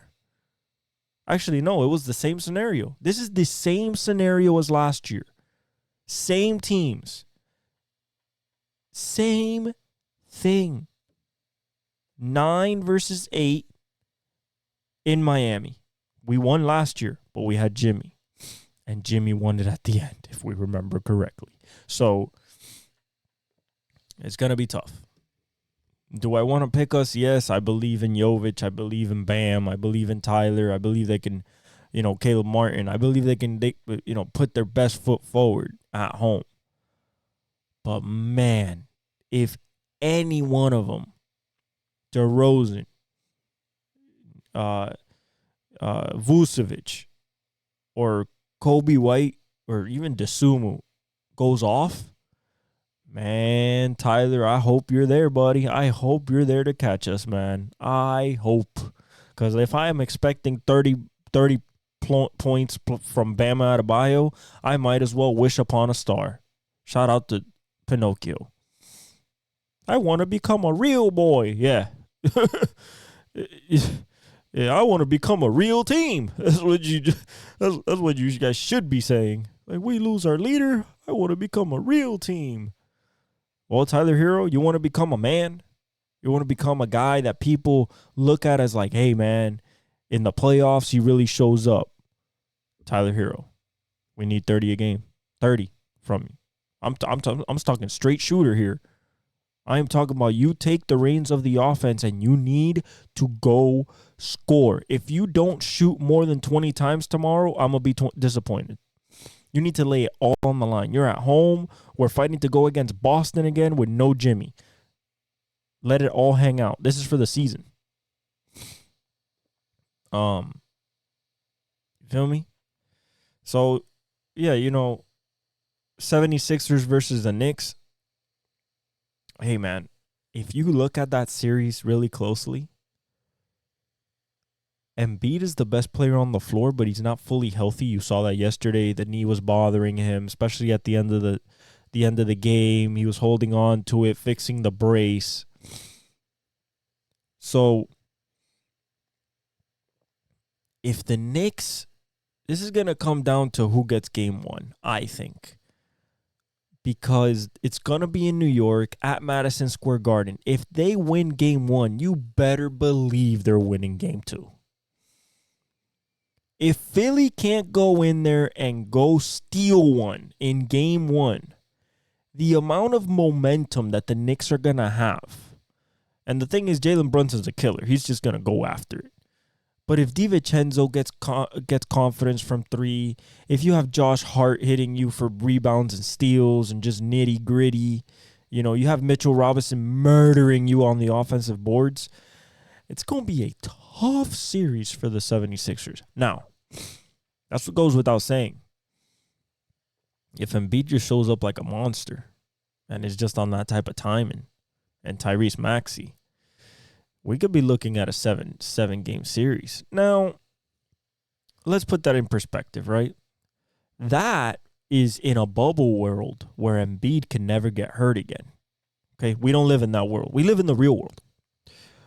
S2: Actually, no, it was the same scenario. This is the same scenario as last year. Same teams. Same thing. 9 versus 8 in Miami. We won last year, but we had Jimmy. And Jimmy won it at the end, if we remember correctly. So, it's going to be tough. Do I want to pick us? Yes, I believe in Jovic. I believe in Bam. I believe in Tyler. I believe they can, Caleb Martin. I believe they can, put their best foot forward at home. But, man, if any one of them, DeRozan, Vucevic, or Kobe White, or even Dosunmu goes off, man, Tyler, I hope you're there, buddy. I hope you're there to catch us, man. I hope. Because if I am expecting 30 points from Bam Adebayo, I might as well wish upon a star. Shout out to Pinocchio. I want to become a real boy. Yeah. Yeah, I want to become a real team. That's what you guys should be saying. We lose our leader, I want to become a real team. Well, Tyler Hero, you want to become a man? You want to become a guy that people look at as hey, man, in the playoffs, he really shows up. Tyler Hero, we need 30 a game. 30. from you. I'm talking straight shooter here. I am talking about you take the reins of the offense and you need to go score. If you don't shoot more than 20 times tomorrow, I'm going to be disappointed. You need to lay it all on the line. You're at home. We're fighting to go against Boston again with no Jimmy. Let it all hang out. This is for the season. You feel me? So, yeah, 76ers versus the Knicks. Hey, man, if you look at that series really closely, Embiid is the best player on the floor, but he's not fully healthy. You saw that yesterday. The knee was bothering him, especially at the end of the game. He was holding on to it, fixing the brace. So if the Knicks, this is going to come down to who gets game one, I think. Because it's going to be in New York at Madison Square Garden. If they win game one, you better believe they're winning game two. If Philly can't go in there and go steal one in game one, the amount of momentum that the Knicks are going to have. And the thing is, Jalen Brunson's a killer. He's just going to go after it. But if DiVincenzo gets confidence from three, if you have Josh Hart hitting you for rebounds and steals and just nitty gritty, you have Mitchell Robinson murdering you on the offensive boards, it's going to be a tough series for the 76ers. Now, that's what goes without saying. If Embiid just shows up like a monster and is just on that type of timing, and Tyrese Maxey, we could be looking at a seven game series. Now, let's put that in perspective, right? That is in a bubble world where Embiid can never get hurt again. Okay, we don't live in that world. We live in the real world,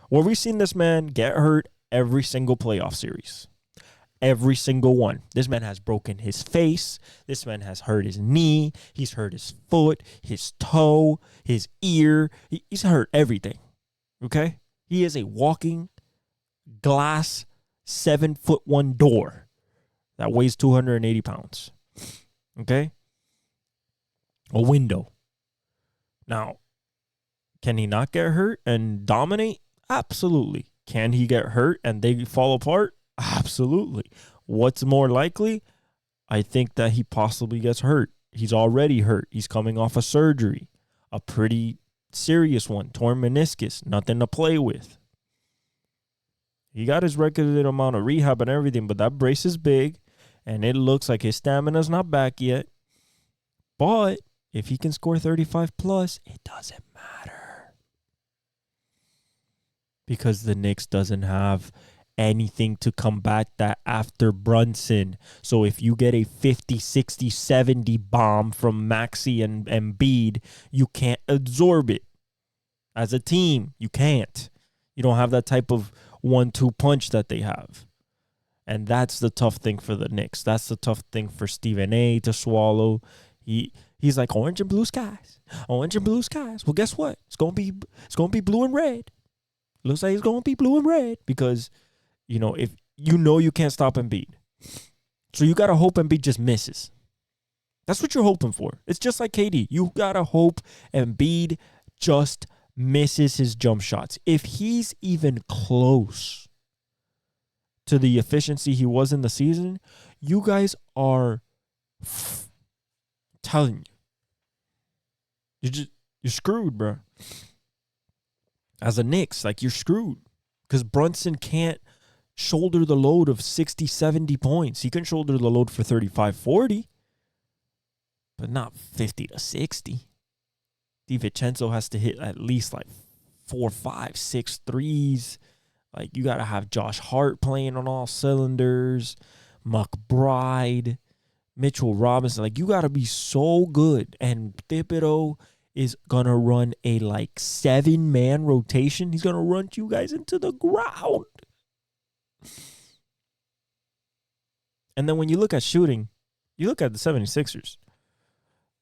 S2: where we've seen this man get hurt every single playoff series. Every single one. This man has broken his face. This man has hurt his knee. He's hurt his foot, his toe, his ear. He's hurt everything. Okay? He is a walking glass 7'1" door that weighs 280 pounds. Okay? A window. Now, can he not get hurt and dominate? Absolutely. Can he get hurt and they fall apart? Absolutely. What's more likely? I think that he possibly gets hurt. He's already hurt. He's coming off a surgery. A pretty serious one. Torn meniscus. Nothing to play with. He got his requisite amount of rehab and everything, but that brace is big, and it looks like his stamina's not back yet. But if he can score 35 plus, it doesn't matter. Because the Knicks doesn't have anything to combat that after Brunson. So if you get a 50, 60, 70 bomb from Maxey and Embiid, you can't absorb it. As a team, you can't. You don't have that type of 1-2 punch that they have. And that's the tough thing for the Knicks. That's the tough thing for Stephen A. to swallow. He's like, orange and blue skies. Orange and blue skies. Well, guess what? It's gonna be blue and red. Looks like it's gonna be blue and red because if you can't stop Embiid. So you gotta hope Embiid just misses. That's what you're hoping for. It's just like KD. You gotta hope Embiid just misses his jump shots. If he's even close to the efficiency he was in the season, you guys are telling you. You're screwed, bro. As a Knicks, you're screwed. Because Brunson can't shoulder the load of 60, 70 points. He can shoulder the load for 35, 40. But not 50 to 60. DiVincenzo has to hit at least 4, 5, 6 threes. You got to have Josh Hart playing on all cylinders. McBride. Mitchell Robinson. You got to be so good. And Thibodeau is going to run a 7-man rotation. He's going to run you guys into the ground. And then when you look at shooting, you look at the 76ers.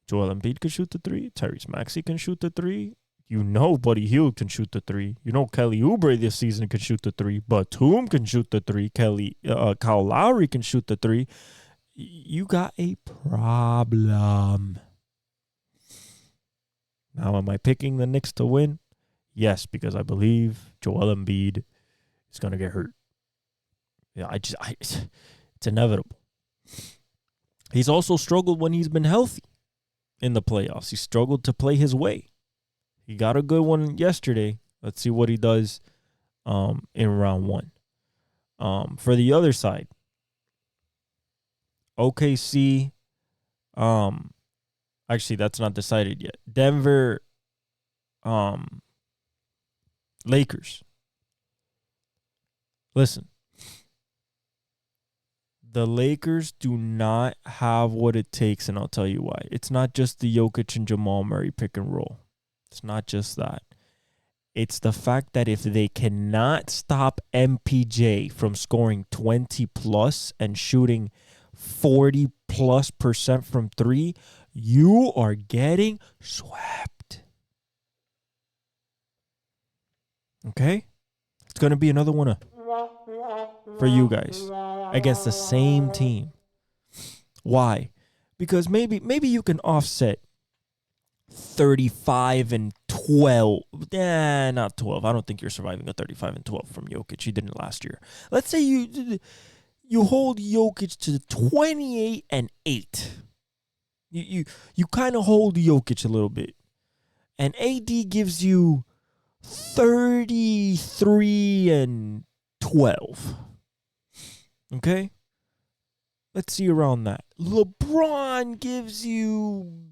S2: Joel Embiid can shoot the three. Tyrese Maxey can shoot the three. Buddy Hield can shoot the three. Kelly Oubre this season can shoot the three. Batum can shoot the three. Kyle Lowry can shoot the three. You got a problem. Now, am I picking the Knicks to win? Yes, because I believe Joel Embiid is going to get hurt. Yeah, it's inevitable. He's also struggled when he's been healthy in the playoffs. He struggled to play his way. He got a good one yesterday. Let's see what he does in round one. For the other side, OKC, actually that's not decided yet. Denver, Lakers. Listen, the Lakers do not have what it takes, and I'll tell you why. It's not just the Jokic and Jamal Murray pick and roll. It's not just that. It's the fact that if they cannot stop MPJ from scoring 20 plus and shooting 40 plus % from three, you are getting swept. Okay? It's going to be another one for you guys against the same team. Why? Because maybe you can offset 35 and 12. Not 12. I don't think you're surviving a 35 and 12 from Jokic. He didn't last year. Let's say you hold Jokic to 28 and 8. You kind of hold Jokic a little bit. And AD gives you 33 and 12. Okay? Let's see around that. LeBron gives you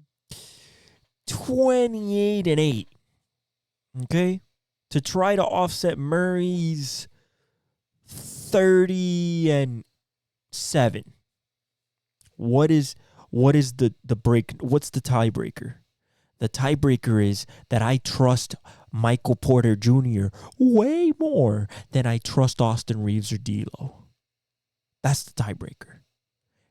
S2: 28 and 8. Okay? To try to offset Murray's 30 and 7. What is the break? What's the tiebreaker? The tiebreaker is that I trust Michael Porter Jr. way more than I trust Austin Reeves or D'Lo. That's the tiebreaker.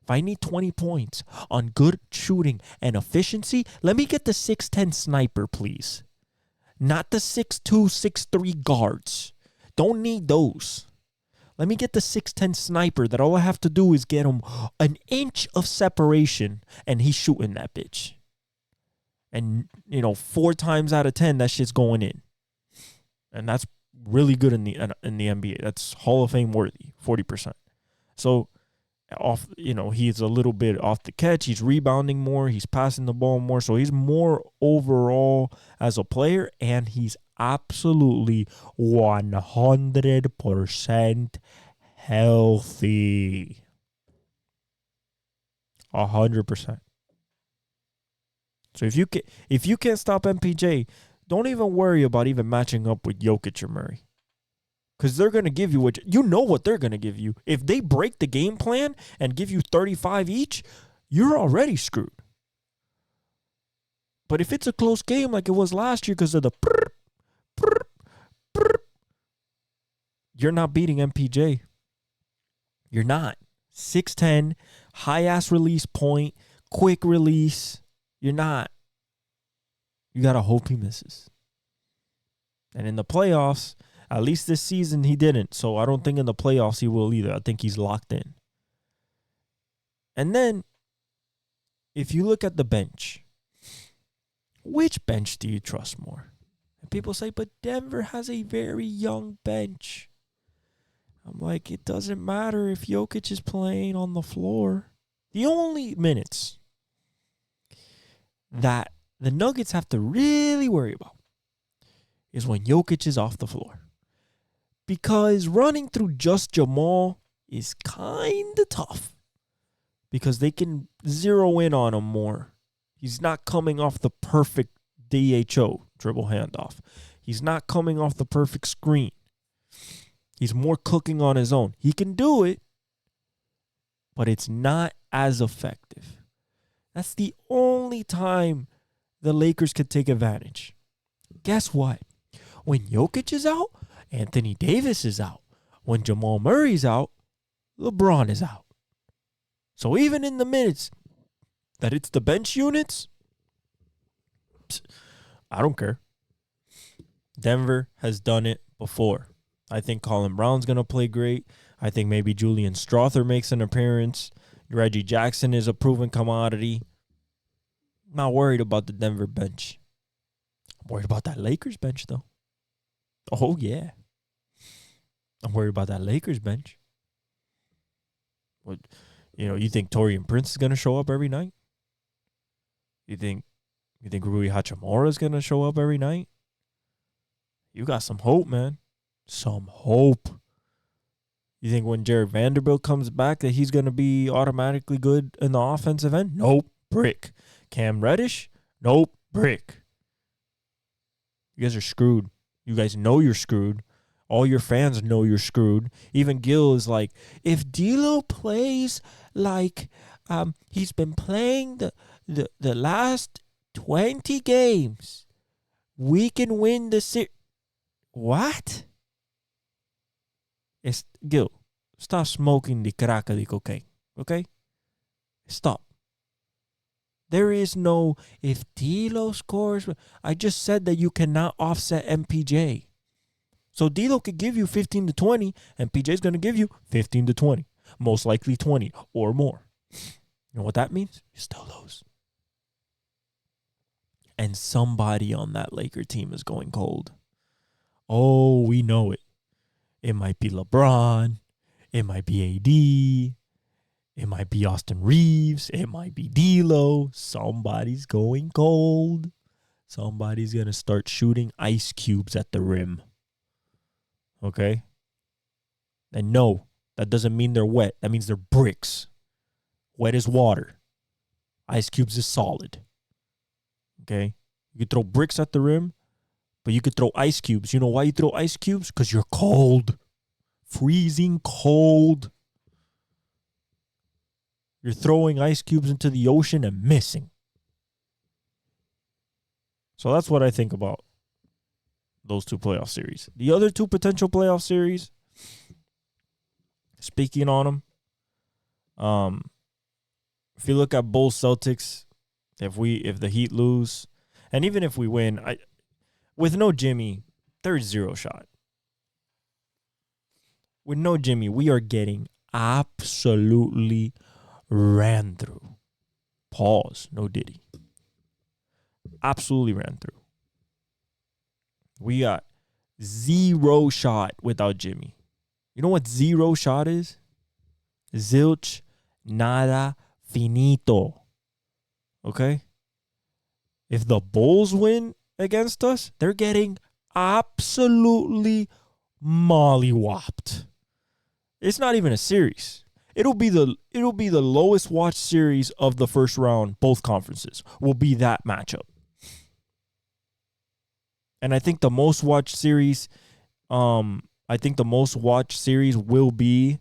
S2: If I need 20 points on good shooting and efficiency, let me get the 6'10 sniper, please. Not the 6'2", 6'3 guards. Don't need those. Let me get the 6'10 sniper that all I have to do is get him an inch of separation and he's shooting that bitch. And, 4 times out of 10, that shit's going in. And that's really good in the NBA. That's Hall of Fame worthy, 40%. So, he's a little bit off the catch. He's rebounding more. He's passing the ball more. So, he's more overall as a player. And he's absolutely 100% healthy. 100%. So if you can't stop MPJ, don't even worry about even matching up with Jokic or Murray. Because they're going to give you what they're going to give you. If they break the game plan and give you 35 each, you're already screwed. But if it's a close game like it was last year because of the you're not beating MPJ. You're not. 6'10", high-ass release point, quick release. You're not. You got to hope he misses. And in the playoffs, at least this season, he didn't. So I don't think in the playoffs he will either. I think he's locked in. And then, if you look at the bench, which bench do you trust more? And people say, but Denver has a very young bench. I'm like, it doesn't matter if Jokic is playing on the floor. The only minutes that the Nuggets have to really worry about is when Jokic is off the floor. Because running through just Jamal is kind of tough. Because they can zero in on him more. He's not coming off the perfect DHO, dribble handoff. He's not coming off the perfect screen. He's more cooking on his own. He can do it, but it's not as effective. That's the only time the Lakers could take advantage. Guess what? When Jokic is out, Anthony Davis is out. When Jamal Murray's out, LeBron is out. So even in the minutes that it's the bench units, I don't care. Denver has done it before. I think Colin Brown's going to play great. I think maybe Julian Strawther makes an appearance. Reggie Jackson is a proven commodity. Not worried about the Denver bench. I'm worried about that Lakers bench, though. Oh, yeah. I'm worried about that Lakers bench. What, you think Taurean Prince is going to show up every night? You think Rui Hachimura is going to show up every night? You got some hope, man. Some hope. You think when Jared Vanderbilt comes back that he's going to be automatically good in the offensive end? Nope. Brick. Cam Reddish? Nope. Brick. You guys are screwed. You guys know you're screwed. All your fans know you're screwed. Even Gil is like, if D'Lo plays like he's been playing the last 20 games, we can win the series. What? Gil, stop smoking the crack of the cocaine, okay? Stop. There is no, if D'Lo scores, I just said that you cannot offset MPJ. So D'Lo could give you 15 to 20, and PJ's going to give you 15 to 20. Most likely 20 or more. You know what that means? You still lose. And somebody on that Laker team is going cold. Oh, we know it. It might be LeBron. It might be AD. It might be Austin Reeves. It might be D'Lo. Somebody's going cold. Somebody's going to start shooting ice cubes at the rim. Okay? And no, that doesn't mean they're wet. That means they're bricks. Wet is water. Ice cubes is solid. Okay? You could throw bricks at the rim, but you could throw ice cubes. You know why you throw ice cubes? Because you're cold. Freezing cold. You're throwing ice cubes into the ocean and missing. So that's what I think about those two playoff series. The other two potential playoff series, speaking on them, if you look at Bulls Celtics, if the Heat lose, and even if we win, with no Jimmy, there's zero shot. With no Jimmy, we are getting absolutely ran through. Pause. No Diddy. Absolutely ran through. We got zero shot without Jimmy. You know what zero shot is? Zilch, nada, finito. Okay? If the Bulls win against us, they're getting absolutely mollywopped. It's not even a series. It'll be the lowest watched series of the first round, both conferences, will be that matchup. And I think the most watched series, will be,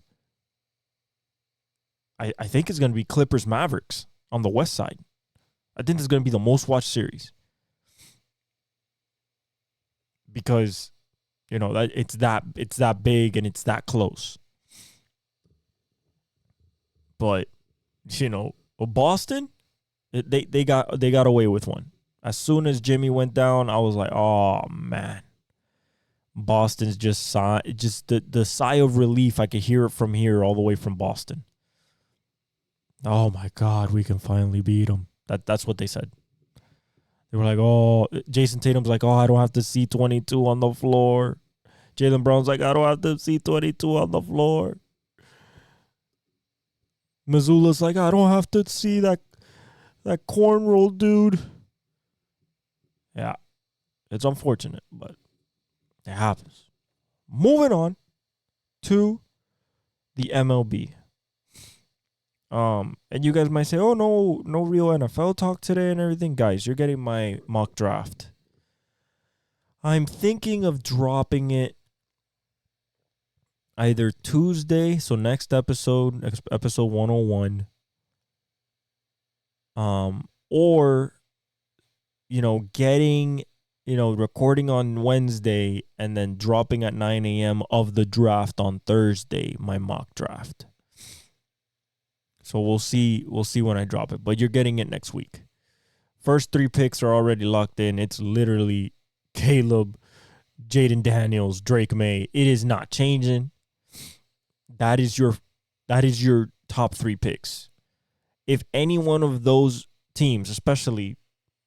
S2: I think it's going to be Clippers Mavericks on the West side. I think it's going to be the most watched series. Because, that it's that big and it's that close. But, Boston, they got away with one. As soon as Jimmy went down, I was like, oh, man. Boston's just the sigh of relief. I could hear it from here all the way from Boston. Oh, my God, we can finally beat them. That's what they said. They were like, oh, Jason Tatum's like, oh, I don't have to see 22 on the floor. Jaylen Brown's like, I don't have to see 22 on the floor. Missoula's like, I don't have to see that cornrow dude. Yeah, it's unfortunate, but it happens. Moving on to the MLB. And you guys might say, oh, no real NFL talk today and everything. Guys, you're getting my mock draft. I'm thinking of dropping it either Tuesday, so next episode 101, or, getting, recording on Wednesday and then dropping at 9 a.m. of the draft on Thursday, my mock draft. So we'll see when I drop it, but you're getting it next week. First 3 picks are already locked in. It's literally Caleb, Jaden Daniels, Drake May. It is not changing. That is your top 3 picks. If any one of those teams, especially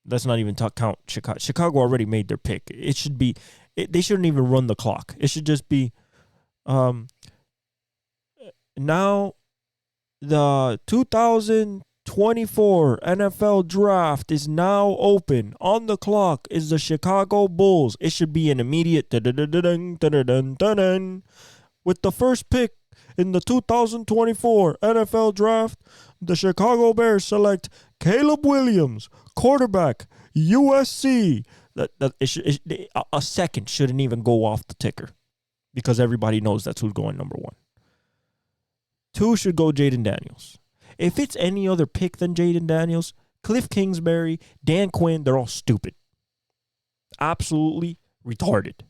S2: let's not even count Chicago. Chicago already made their pick. It should be, they shouldn't even run the clock. It should just be, now the 2024 NFL draft is now open. On the clock is the Chicago Bulls. It should be an immediate with the first pick in the 2024 NFL draft. The Chicago Bears select Caleb Williams, quarterback, USC. A second shouldn't even go off the ticker because everybody knows that's who's going number 1. 2 should go Jaden Daniels. If it's any other pick than Jaden Daniels, Cliff Kingsbury, Dan Quinn, they're all stupid. Absolutely retarded.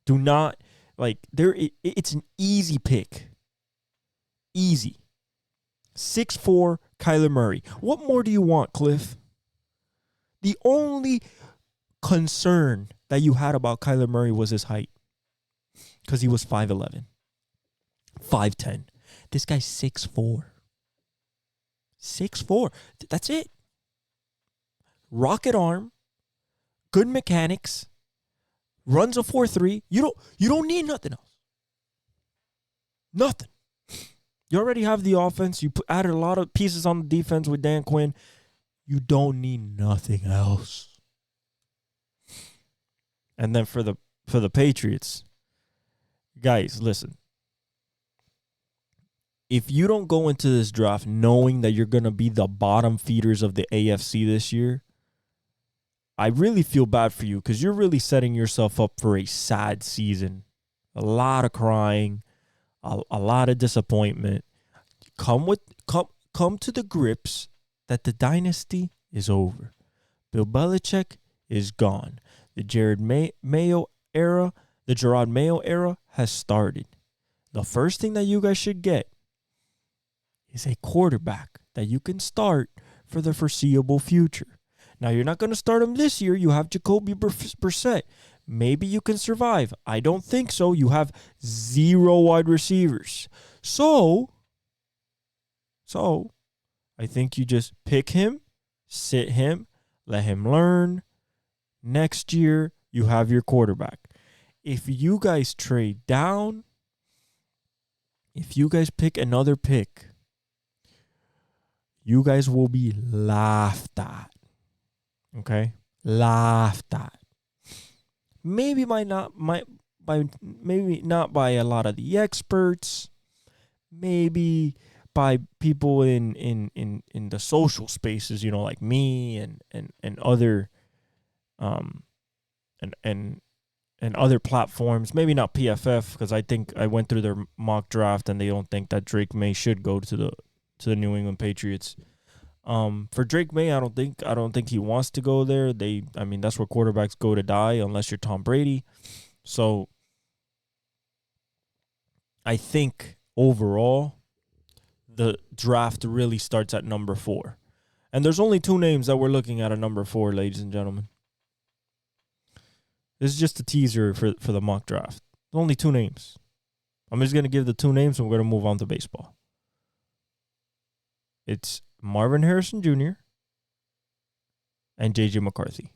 S2: Do not, it's an easy pick. Easy. 6'4", Kyler Murray. What more do you want, Cliff? The only concern that you had about Kyler Murray was his height. Because he was 5'11". 5'10". This guy's 6'4". 6'4". That's it. Rocket arm. Good mechanics. Runs a 4.3. You don't need nothing else. Nothing. You already have the offense. You added a lot of pieces on the defense with Dan Quinn. You don't need nothing else. And then for the Patriots, guys, listen. If you don't go into this draft knowing that you're going to be the bottom feeders of the AFC this year, I really feel bad for you because you're really setting yourself up for a sad season. A lot of crying, a lot of disappointment. Come to the grips that the dynasty is over. Bill Belichick is gone. The Gerard Mayo era has started. The first thing that you guys should get is a quarterback that you can start for the foreseeable future. Now, you're not going to start him this year. You have Jacoby Brissett. Maybe you can survive. I don't think so. You have 0 wide receivers. So I think you just pick him, sit him, let him learn. Next year, you have your quarterback. If you guys trade down, if you guys pick another pick, you guys will be laughed at. Okay? Laughed at. Maybe not by a lot of the experts. Maybe by people in the social spaces, like me and other and other platforms. Maybe not PFF, because I think I went through their mock draft and they don't think that Drake May should go to the New England Patriots. For Drake May, I don't think he wants to go there. That's where quarterbacks go to die unless you're Tom Brady. So I think overall the draft really starts at number 4. And there's only 2 names that we're looking at number 4, ladies and gentlemen. This is just a teaser for the mock draft. Only 2 names. I'm just going to give the 2 names and we're going to move on to baseball. It's Marvin Harrison Jr. and J.J. McCarthy.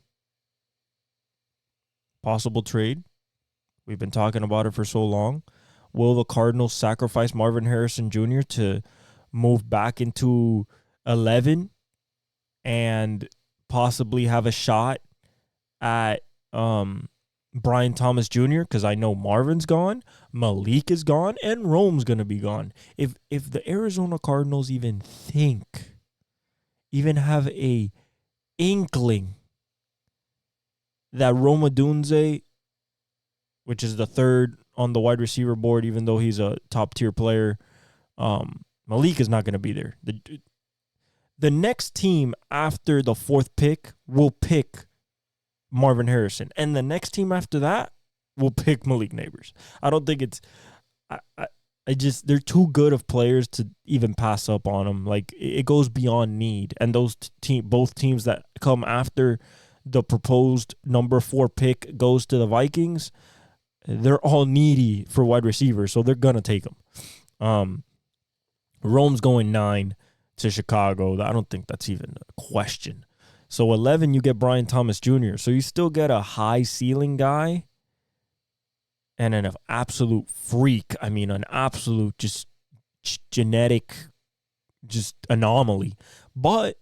S2: Possible trade. We've been talking about it for so long. Will the Cardinals sacrifice Marvin Harrison Jr. to move back into 11 and possibly have a shot at Brian Thomas Jr.? Because I know Marvin's gone, Malik is gone, and Rome's going to be gone. If the Arizona Cardinals even have a inkling that Rome Odunze, which is the 3rd on the wide receiver board, even though he's a top-tier player, Malik is not going to be there. The next team after the 4th pick will pick Marvin Harrison, and the next team after that will pick Malik Neighbors. I don't think it's they're too good of players to even pass up on them. Like, it goes beyond need, and those both teams that come after the proposed number 4 pick goes to the Vikings, they're all needy for wide receivers, so they're gonna take them. Rome's going 9 to Chicago. I don't think that's even a question. So 11, you get Brian Thomas Jr. So you still get a high ceiling guy and an absolute freak. I mean, an absolute just genetic just anomaly. But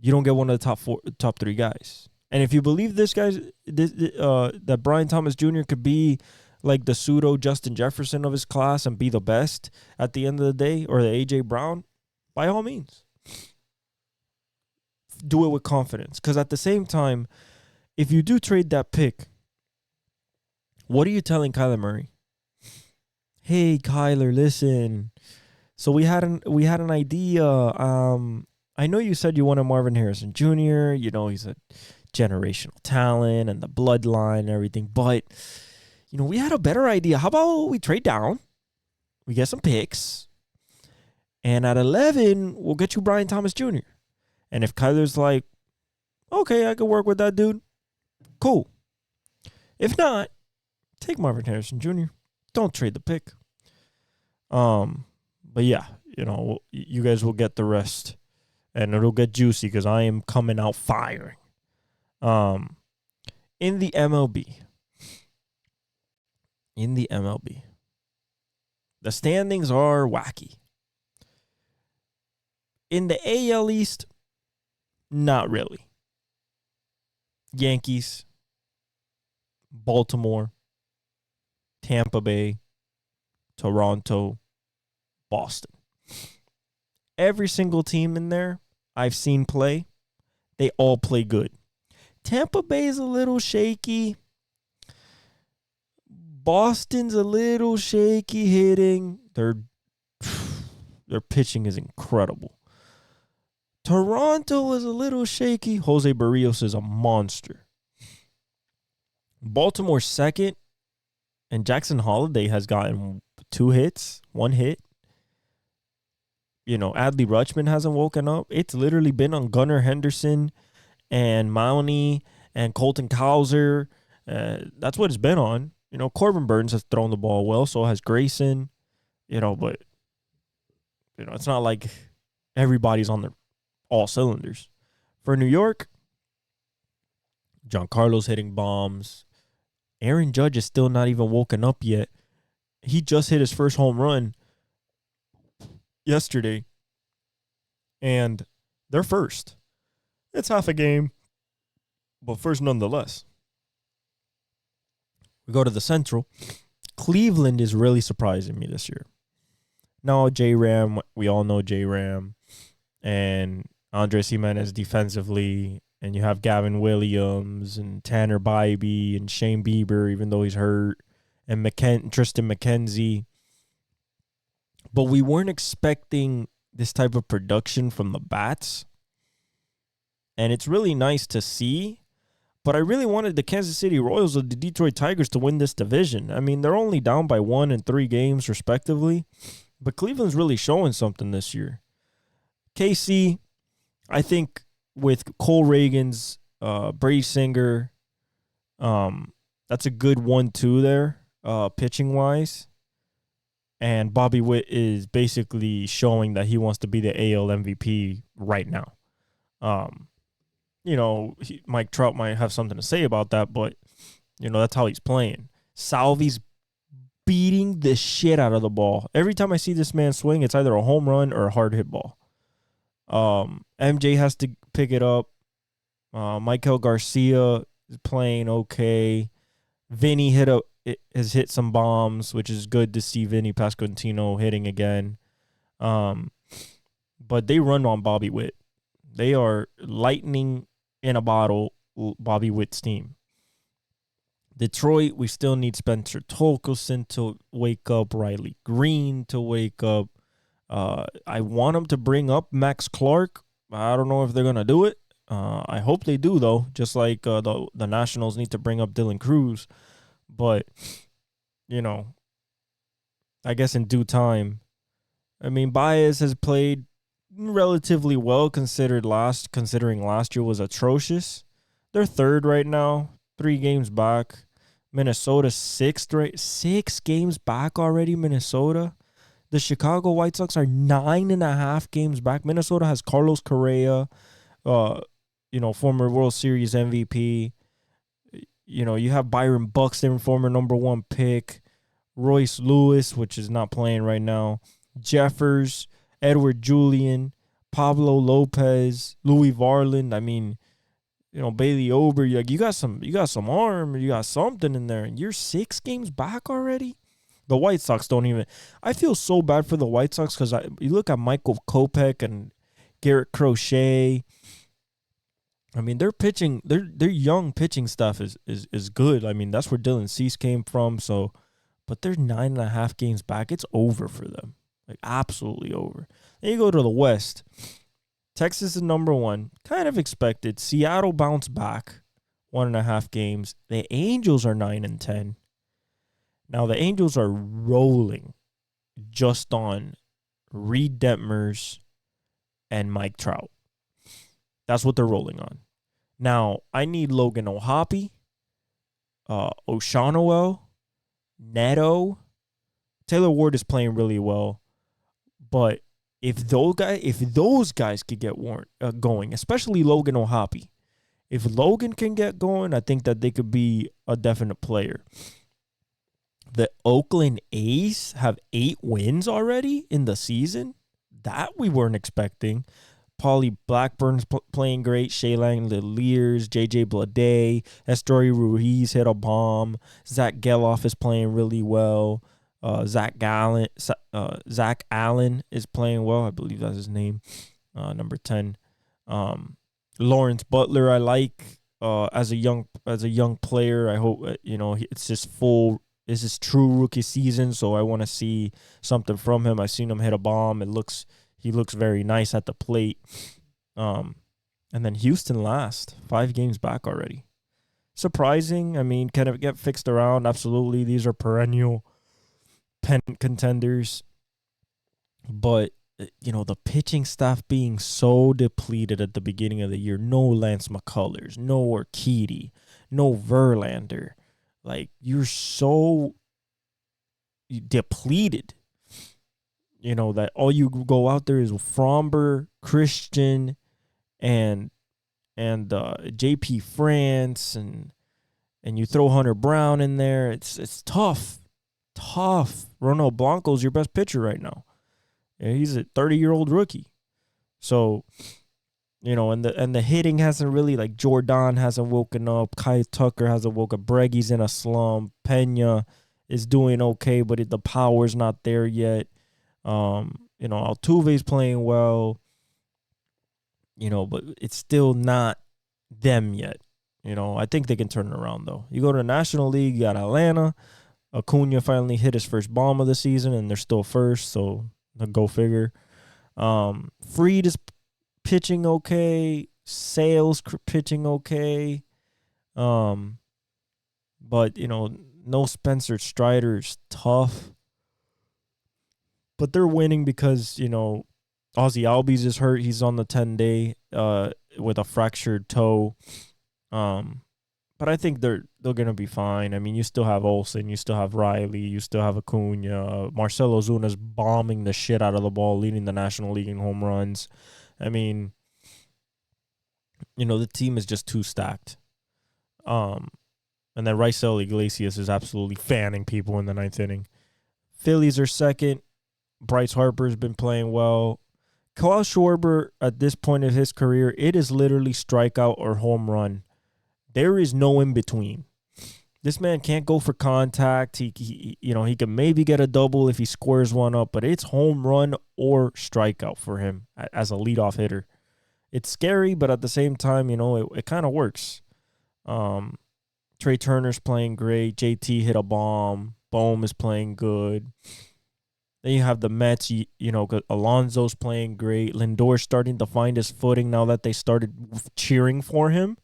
S2: you don't get one of the top 3 guys. And if you believe that Brian Thomas Jr. could be like the pseudo Justin Jefferson of his class and be the best at the end of the day, or the A.J. Brown, by all means, do it with confidence. Because at the same time, if you do trade that pick, what are you telling Kyler Murray? Hey, Kyler, listen. So we had an idea. I know you said you wanted Marvin Harrison Jr. You know, he's a generational talent and the bloodline and everything. But, you know, we had a better idea. How about we trade down? We get some picks. And at 11, we'll get you Brian Thomas Jr. And if Kyler's like, okay, I can work with that dude, cool. If not, take Marvin Harrison Jr. Don't trade the pick. But yeah, you know, you guys will get the rest. And it'll get juicy because I am coming out firing. In the MLB. The standings are wacky. In the AL East, not really. Yankees, Baltimore, Tampa Bay, Toronto, Boston. Every single team in there I've seen play, they all play good. Tampa Bay is a little shaky. Boston's a little shaky hitting. Their pitching is incredible. Toronto is a little shaky. Jose Barrios is a monster. Baltimore's second, and Jackson Holliday has gotten 2 hits, 1 hit. You know, Adley Rutschman hasn't woken up. It's literally been on Gunnar Henderson and Mountie and Colton Cowser. That's what it's been on. You know, Corbin Burns has thrown the ball well, so has Grayson. You know, but, you know, it's not like everybody's on their all cylinders. For New York, Giancarlo's hitting bombs. Aaron Judge is still not even woken up yet. He just hit his first home run yesterday, and they're first. It's half a game, but first nonetheless. We go to the Central. Cleveland is really surprising me this year. Now, J-Ram, we all know J-Ram, and Andres Jimenez defensively, and you have Gavin Williams and Tanner Bybee and Shane Bieber, even though he's hurt, and Tristan McKenzie. But we weren't expecting this type of production from the bats. And it's really nice to see. But I really wanted the Kansas City Royals or the Detroit Tigers to win this division. I mean, they're only down by 1 and 3 games, respectively. But Cleveland's really showing something this year. KC, I think with Cole Reagans, Brady Singer, that's a good 1-2 there, pitching-wise. And Bobby Witt is basically showing that he wants to be the AL MVP right now. You know, Mike Trout might have something to say about that, but, you know, that's how he's playing. Salvi's beating the shit out of the ball. Every time I see this man swing, it's either a home run or a hard hit ball. MJ has to pick it up. Michael Garcia is playing okay. Vinny has hit some bombs, which is good to see Vinny Pasquantino hitting again. But they run on Bobby Witt. They are lightning in a bottle, Bobby Witt's team. Detroit, we still need Spencer Torkelson to wake up, Riley Green to wake up. I want them to bring up Max Clark. I don't know if they're going to do it. I hope they do, though, just like the Nationals need to bring up Dylan Cruz. But, you know, I guess in due time. I mean, Baez has played relatively well considering last year was atrocious. They're third right now, 3 games back. Minnesota sixth, right? 6 games back already, Minnesota. The Chicago White Sox are 9.5 games back. Minnesota has Carlos Correa, former World Series MVP. You have Byron Buxton, former number 1 pick. Royce Lewis, which is not playing right now. Jeffers, Edward Julian, Pablo Lopez, Louis Varland. I mean, Bailey Ober. You got some arm. You got something in there. And you're 6 games back already. The White Sox don't even. I feel so bad for the White Sox because you look at Michael Kopech and Garrett Crochet. I mean, their pitching, their young pitching stuff is good. I mean, that's where Dylan Cease came from. So, but they're 9.5 games back. It's over for them, like absolutely over. Then you go to the West. Texas is number 1, kind of expected. Seattle bounced back 1.5 games. The Angels are 9-10. Now the Angels are rolling just on Reed Detmers and Mike Trout. That's what they're rolling on. Now, I need Logan O'Hoppe, O'Shaughnessy, Neto. Taylor Ward is playing really well. But if those guys could get going, especially Logan O'Hoppe, if Logan can get going, I think that they could be a definite player. The Oakland A's have 8 wins already in the season. That we weren't expecting. Paulie Blackburn's playing great. Shaylang Leliers, J.J. Bleday, Estory Ruiz hit a bomb. Zach Geloff is playing really well. Zach Allen is playing well. I believe that's his name. Number 10. Lawrence Butler I like as a young player. I hope it's his true rookie season, so I want to see something from him. I've seen him hit a bomb. He looks very nice at the plate. And then Houston last, 5 games back already. Surprising. I mean, can it get fixed around? Absolutely. These are perennial pennant contenders. But, the pitching staff being so depleted at the beginning of the year. No Lance McCullers, no Urquidy, no Verlander. Like, you're so depleted. That all you go out there is Fromber, Christian, and J.P. France, and you throw Hunter Brown in there. It's tough. Ronald Blanco's your best pitcher right now. He's a 30-year-old rookie. So, and the hitting hasn't really, like, Jordan hasn't woken up. Kai Tucker hasn't woken up. Breggie's in a slump. Pena is doing okay, but the power's not there yet. Altuve's playing well, but it's still not them yet. I think they can turn it around, though. You go to the National League, you got Atlanta. Acuna finally hit his first bomb of the season, and they're still first, so go figure. Fried is pitching okay. Sales pitching okay. But, no Spencer Strider's tough. But they're winning because, Ozzy Albies is hurt. He's on the 10-day with a fractured toe. But I think they're going to be fine. I mean, you still have Olsen. You still have Riley. You still have Acuna. Marcelo Zuna's bombing the shit out of the ball, leading the National League in home runs. I mean, the team is just too stacked. And then Raisel Iglesias is absolutely fanning people in the 9th inning. Phillies are second. Bryce Harper's been playing well. Kyle Schwarber, at this point of his career, it is literally strikeout or home run. There is no in between. This man can't go for contact. He can maybe get a double if he squares one up, but it's home run or strikeout for him as a leadoff hitter. It's scary, but at the same time, it kind of works. Trey Turner's playing great. JT hit a bomb. Bohm is playing good. Then you have the Mets, Alonso's playing great. Lindor's starting to find his footing now that they started cheering for him.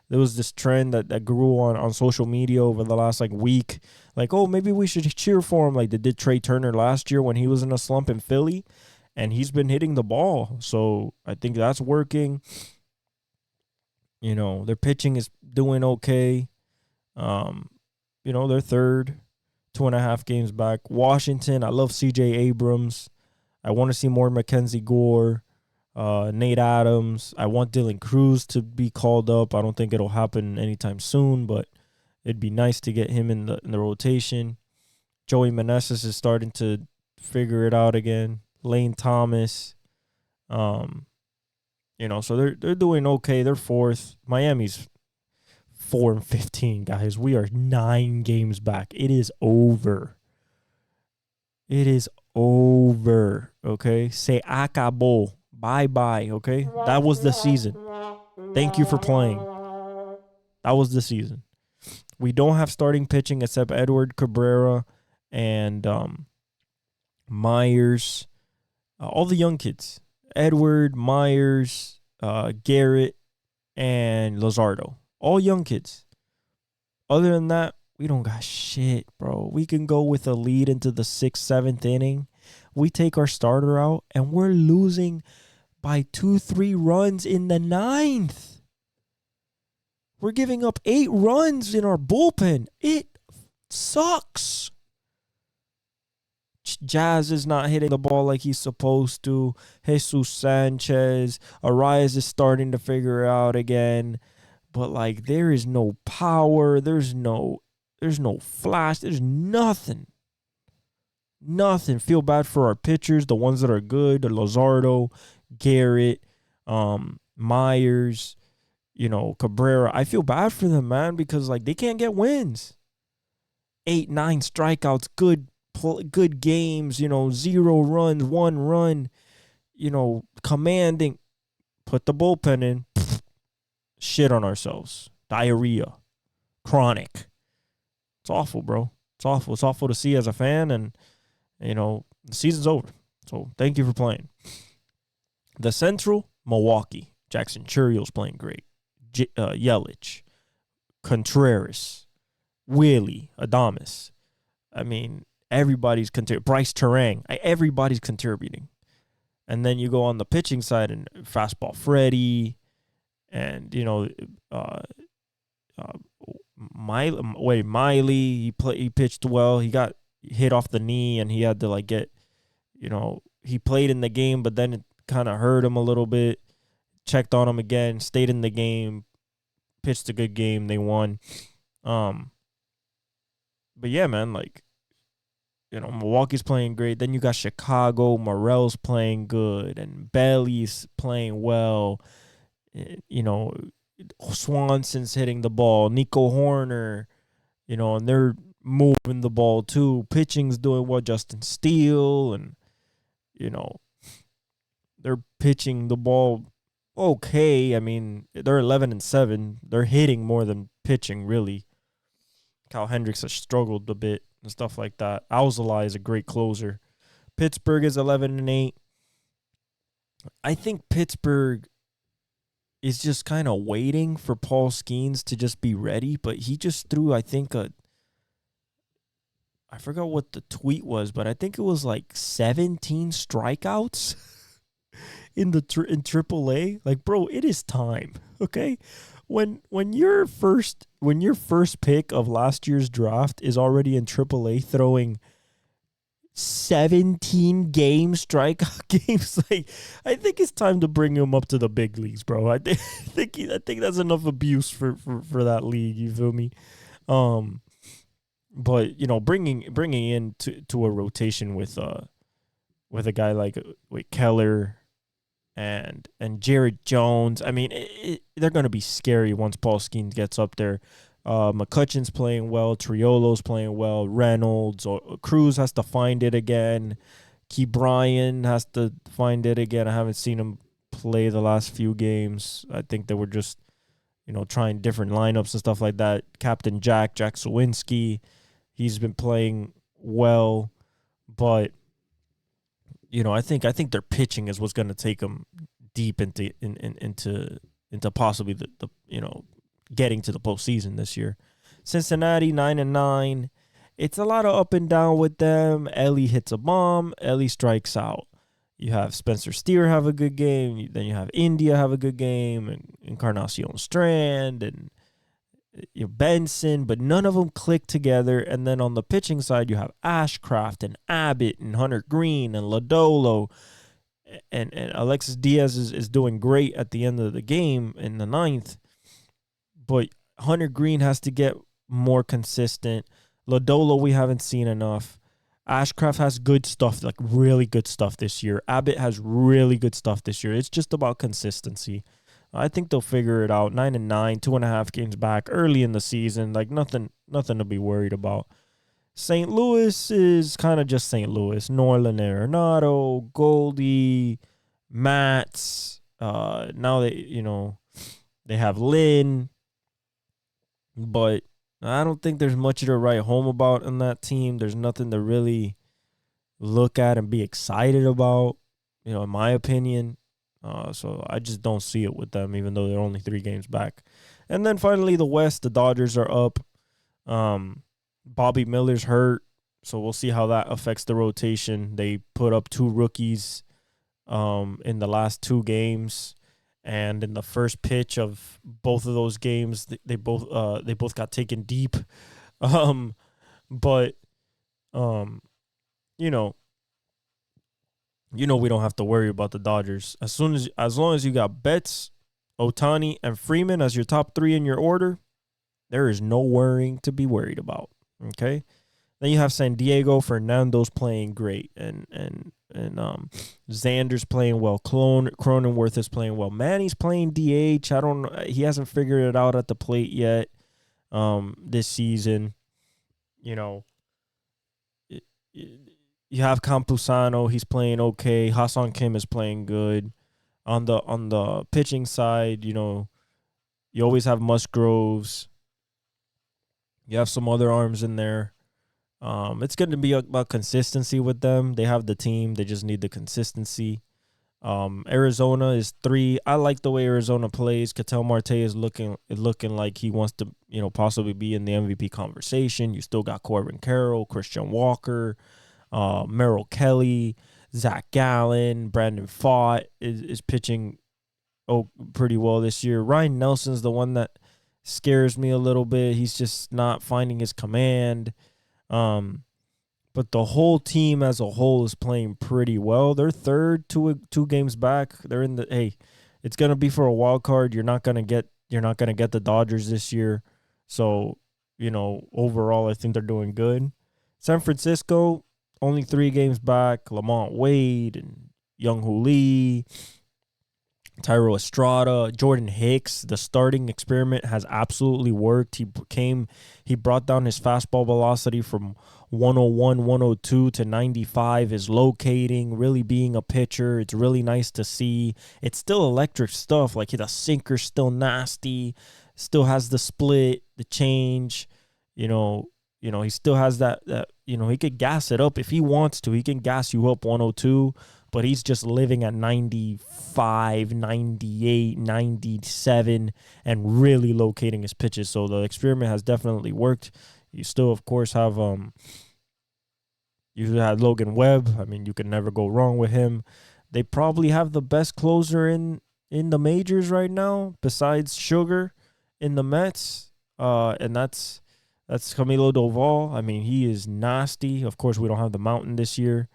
S2: There was this trend that grew on social media over the last week. Like, oh, maybe we should cheer for him like they did Trey Turner last year when he was in a slump in Philly. And he's been hitting the ball. So I think that's working. Their pitching is doing okay. They're third. 2.5 games back. Washington, I love C.J. Abrams. I want to see more Mackenzie Gore. Nate Adams. I want Dylan Cruz to be called up. I don't think it'll happen anytime soon, but it'd be nice to get him in the rotation. Joey Meneses is starting to figure it out again. Lane Thomas. So they're doing okay. They're fourth. Miami's 4-15, guys. We are 9 games back. It is over. It is over. Okay? Se acabó. Bye-bye. Okay? That was the season. Thank you for playing. That was the season. We don't have starting pitching except Edward Cabrera and Myers. All the young kids. Edward, Myers, Garrett, and Luzardo. All young kids. Other than that, we don't got shit, bro. We can go with a lead into the 6th, 7th inning. We take our starter out, and we're losing by 2-3 runs in the 9th. We're giving up 8 runs in our bullpen. It sucks. Jazz is not hitting the ball like he's supposed to. Jesus Sanchez. Arias is starting to figure it out again. But, like, there is no power. There's no flash. There's nothing. Nothing. Feel bad for our pitchers, the ones that are good. Luzardo, Garrett, Myers, Cabrera. I feel bad for them, man, because, like, they can't get wins. 8, 9 strikeouts, good games, 0 runs, 1 run, commanding. Put the bullpen in. Shit on ourselves. Diarrhea. Chronic. It's awful, bro. It's awful. It's awful to see as a fan, and, the season's over. So, thank you for playing. The Central, Milwaukee. Jackson Churrill's playing great. Yelich. Contreras. Willie. Adames. I mean, everybody's contributing. Bryce Terang. Everybody's contributing. And then you go on the pitching side, and fastball Freddie, and Miley. He pitched well. He got hit off the knee, and he had to get. He played in the game, but then it kind of hurt him a little bit. Checked on him again. Stayed in the game. Pitched a good game. They won. But yeah, man, Milwaukee's playing great. Then you got Chicago. Morel's playing good. And Bailey's playing well. Swanson's hitting the ball. Nico Horner, and they're moving the ball too. Pitching's doing well. Justin Steele. And, they're pitching the ball okay. I mean, they're 11-7. They're hitting more than pitching, really. Kyle Hendricks has struggled a bit and stuff like that. Alzolay is a great closer. Pittsburgh is 11-8. I think Pittsburgh is just kind of waiting for Paul Skeens to just be ready, but he just threw, I think, I forgot what the tweet was, but I think it was 17 strikeouts in AAA. Bro, it is time, okay? When your first pick of last year's draft is already in AAA throwing 17 strikeout games, I think it's time to bring him up to the big leagues, bro. I think that's enough abuse for that league. You feel me? But bringing in to a rotation with a guy like Keller and Jared Jones. I mean, they're going to be scary once Paul Skeens gets up there. McCutcheon's playing well. Triolo's playing well. Reynolds. Cruz has to find it again. Key Bryan has to find it again. I haven't seen him play the last few games. I think they were just, trying different lineups and stuff like that. Captain Jack Sawinski, he's been playing well. But, I think their pitching is what's going to take them deep into possibly the getting to the postseason this year. Cincinnati 9-9. It's a lot of up and down with them. Ellie hits a bomb. Ellie strikes out. You have Spencer Steer have a good game. Then you have India have a good game, and Encarnacion Strand and Benson, but none of them click together. And then on the pitching side, you have Ashcraft and Abbott and Hunter Green and Lodolo. and Alexis Diaz is doing great at the end of the game in the ninth, but Hunter Green has to get more consistent. Lodolo, we haven't seen enough. Ashcraft has good stuff, like really good stuff this year. Abbott has really good stuff this year. It's just about consistency. I think they'll figure it out. 9-9, 2.5 games back early in the season. Like nothing to be worried about. St. Louis is kind of just St. Louis. Norlin Arenado, Goldie, Mats. Now they have Lynn, but I don't think there's much to write home about in that team. There's nothing to really look at and be excited about, in my opinion. So I just don't see it with them, even though they're only 3 games back. And then finally, the West, the Dodgers are up. Bobby Miller's hurt, so we'll see how that affects the rotation. They put up 2 rookies in the last 2 games. And in the first pitch of both of those games, they both got taken deep. But we don't have to worry about the Dodgers. As long as you got Betts, Ohtani, and Freeman as your top 3 in your order, there is no worrying to be worried about. Okay, then you have San Diego. Fernando's playing great, and Xander's playing well. Cronenworth is playing well. Manny's playing DH. I don't know. He hasn't figured it out at the plate yet. This season, you have Campusano. He's playing okay. Ha-Seong Kim is playing good. On the pitching side, you always have Musgroves. You have some other arms in there. It's going to be about consistency with them. They have the team. They just need the consistency. Arizona is 3. I like the way Arizona plays. Ketel Marte is looking like he wants to, possibly be in the MVP conversation. You still got Corbin Carroll, Christian Walker, Merrill Kelly, Zach Gallen, Brandon Pfaadt is pitching pretty well this year. Ryan Nelson's the one that scares me a little bit. He's just not finding his command. But the whole team as a whole is playing pretty well. They're third, 2 games back. They're in the it's gonna be for a wild card. You're not gonna get the Dodgers this year. So, overall I think they're doing good. San Francisco, only 3 games back. Lamont Wade and Young-Hoo Lee, Tyro Estrada, Jordan Hicks. The starting experiment has absolutely worked. He brought down his fastball velocity from 101, 102 to 95, is locating, really being a pitcher. It's really nice to see. It's still electric stuff. Like the sinker's still nasty, still has the split, the change. He still has that he could gas it up if he wants to. He can gas you up 102. But he's just living at 95, 98, 97, and really locating his pitches. So the experiment has definitely worked. You still, of course, have you had Logan Webb. I mean, you can never go wrong with him. They probably have the best closer in the majors right now, besides Sugar in the Mets. And that's Camilo Doval. I mean, he is nasty. Of course, we don't have the Mountain this year.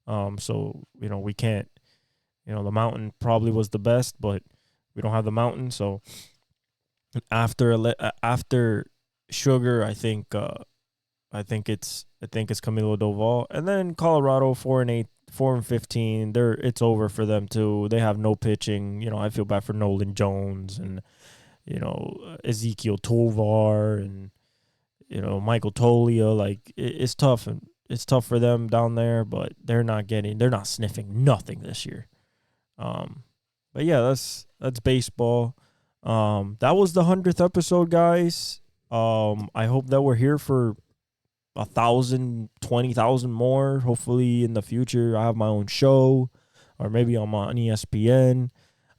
S2: So, we can't, the Mountain probably was the best, but we don't have the Mountain. So after Sugar, I think it's Camilo Doval. And then Colorado 4-8, 4-15. It's over for them too. They have no pitching. I feel bad for Nolan Jones and, Ezekiel Tovar and, Michael Tolia. Like it's tough, and it's tough for them down there, but they're not sniffing nothing this year. But yeah, that's baseball. That was the 100th episode, guys. I hope that we're here for 1,000, 20,000 more. Hopefully in the future, I have my own show, or maybe I'm on ESPN.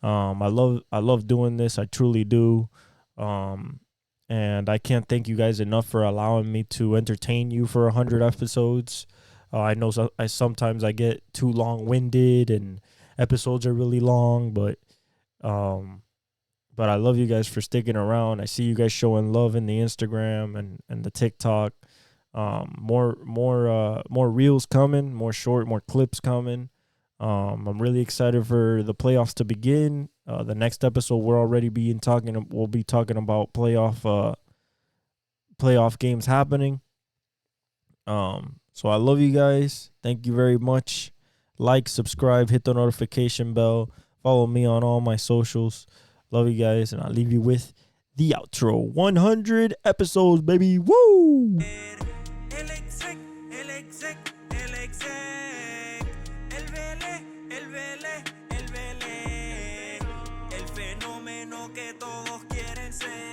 S2: I love doing this. I truly do. And I can't thank you guys enough for allowing me to entertain you for 100 episodes. I know sometimes I get too long-winded and episodes are really long, but I love you guys for sticking around. I see you guys showing love in the Instagram and the TikTok. More reels coming, more clips coming. I'm really excited for the playoffs to begin. The next episode we'll be talking about playoff games happening. So I love you guys. Thank you very much. Like, subscribe, hit the notification bell. Follow me on all my socials. Love you guys, and I'll leave you with the outro. 100 episodes, baby. Woo!
S1: El exec, el exec, el exec. El Vélez, el Vélez, el Vélez. El fenómeno que todos quieren ser.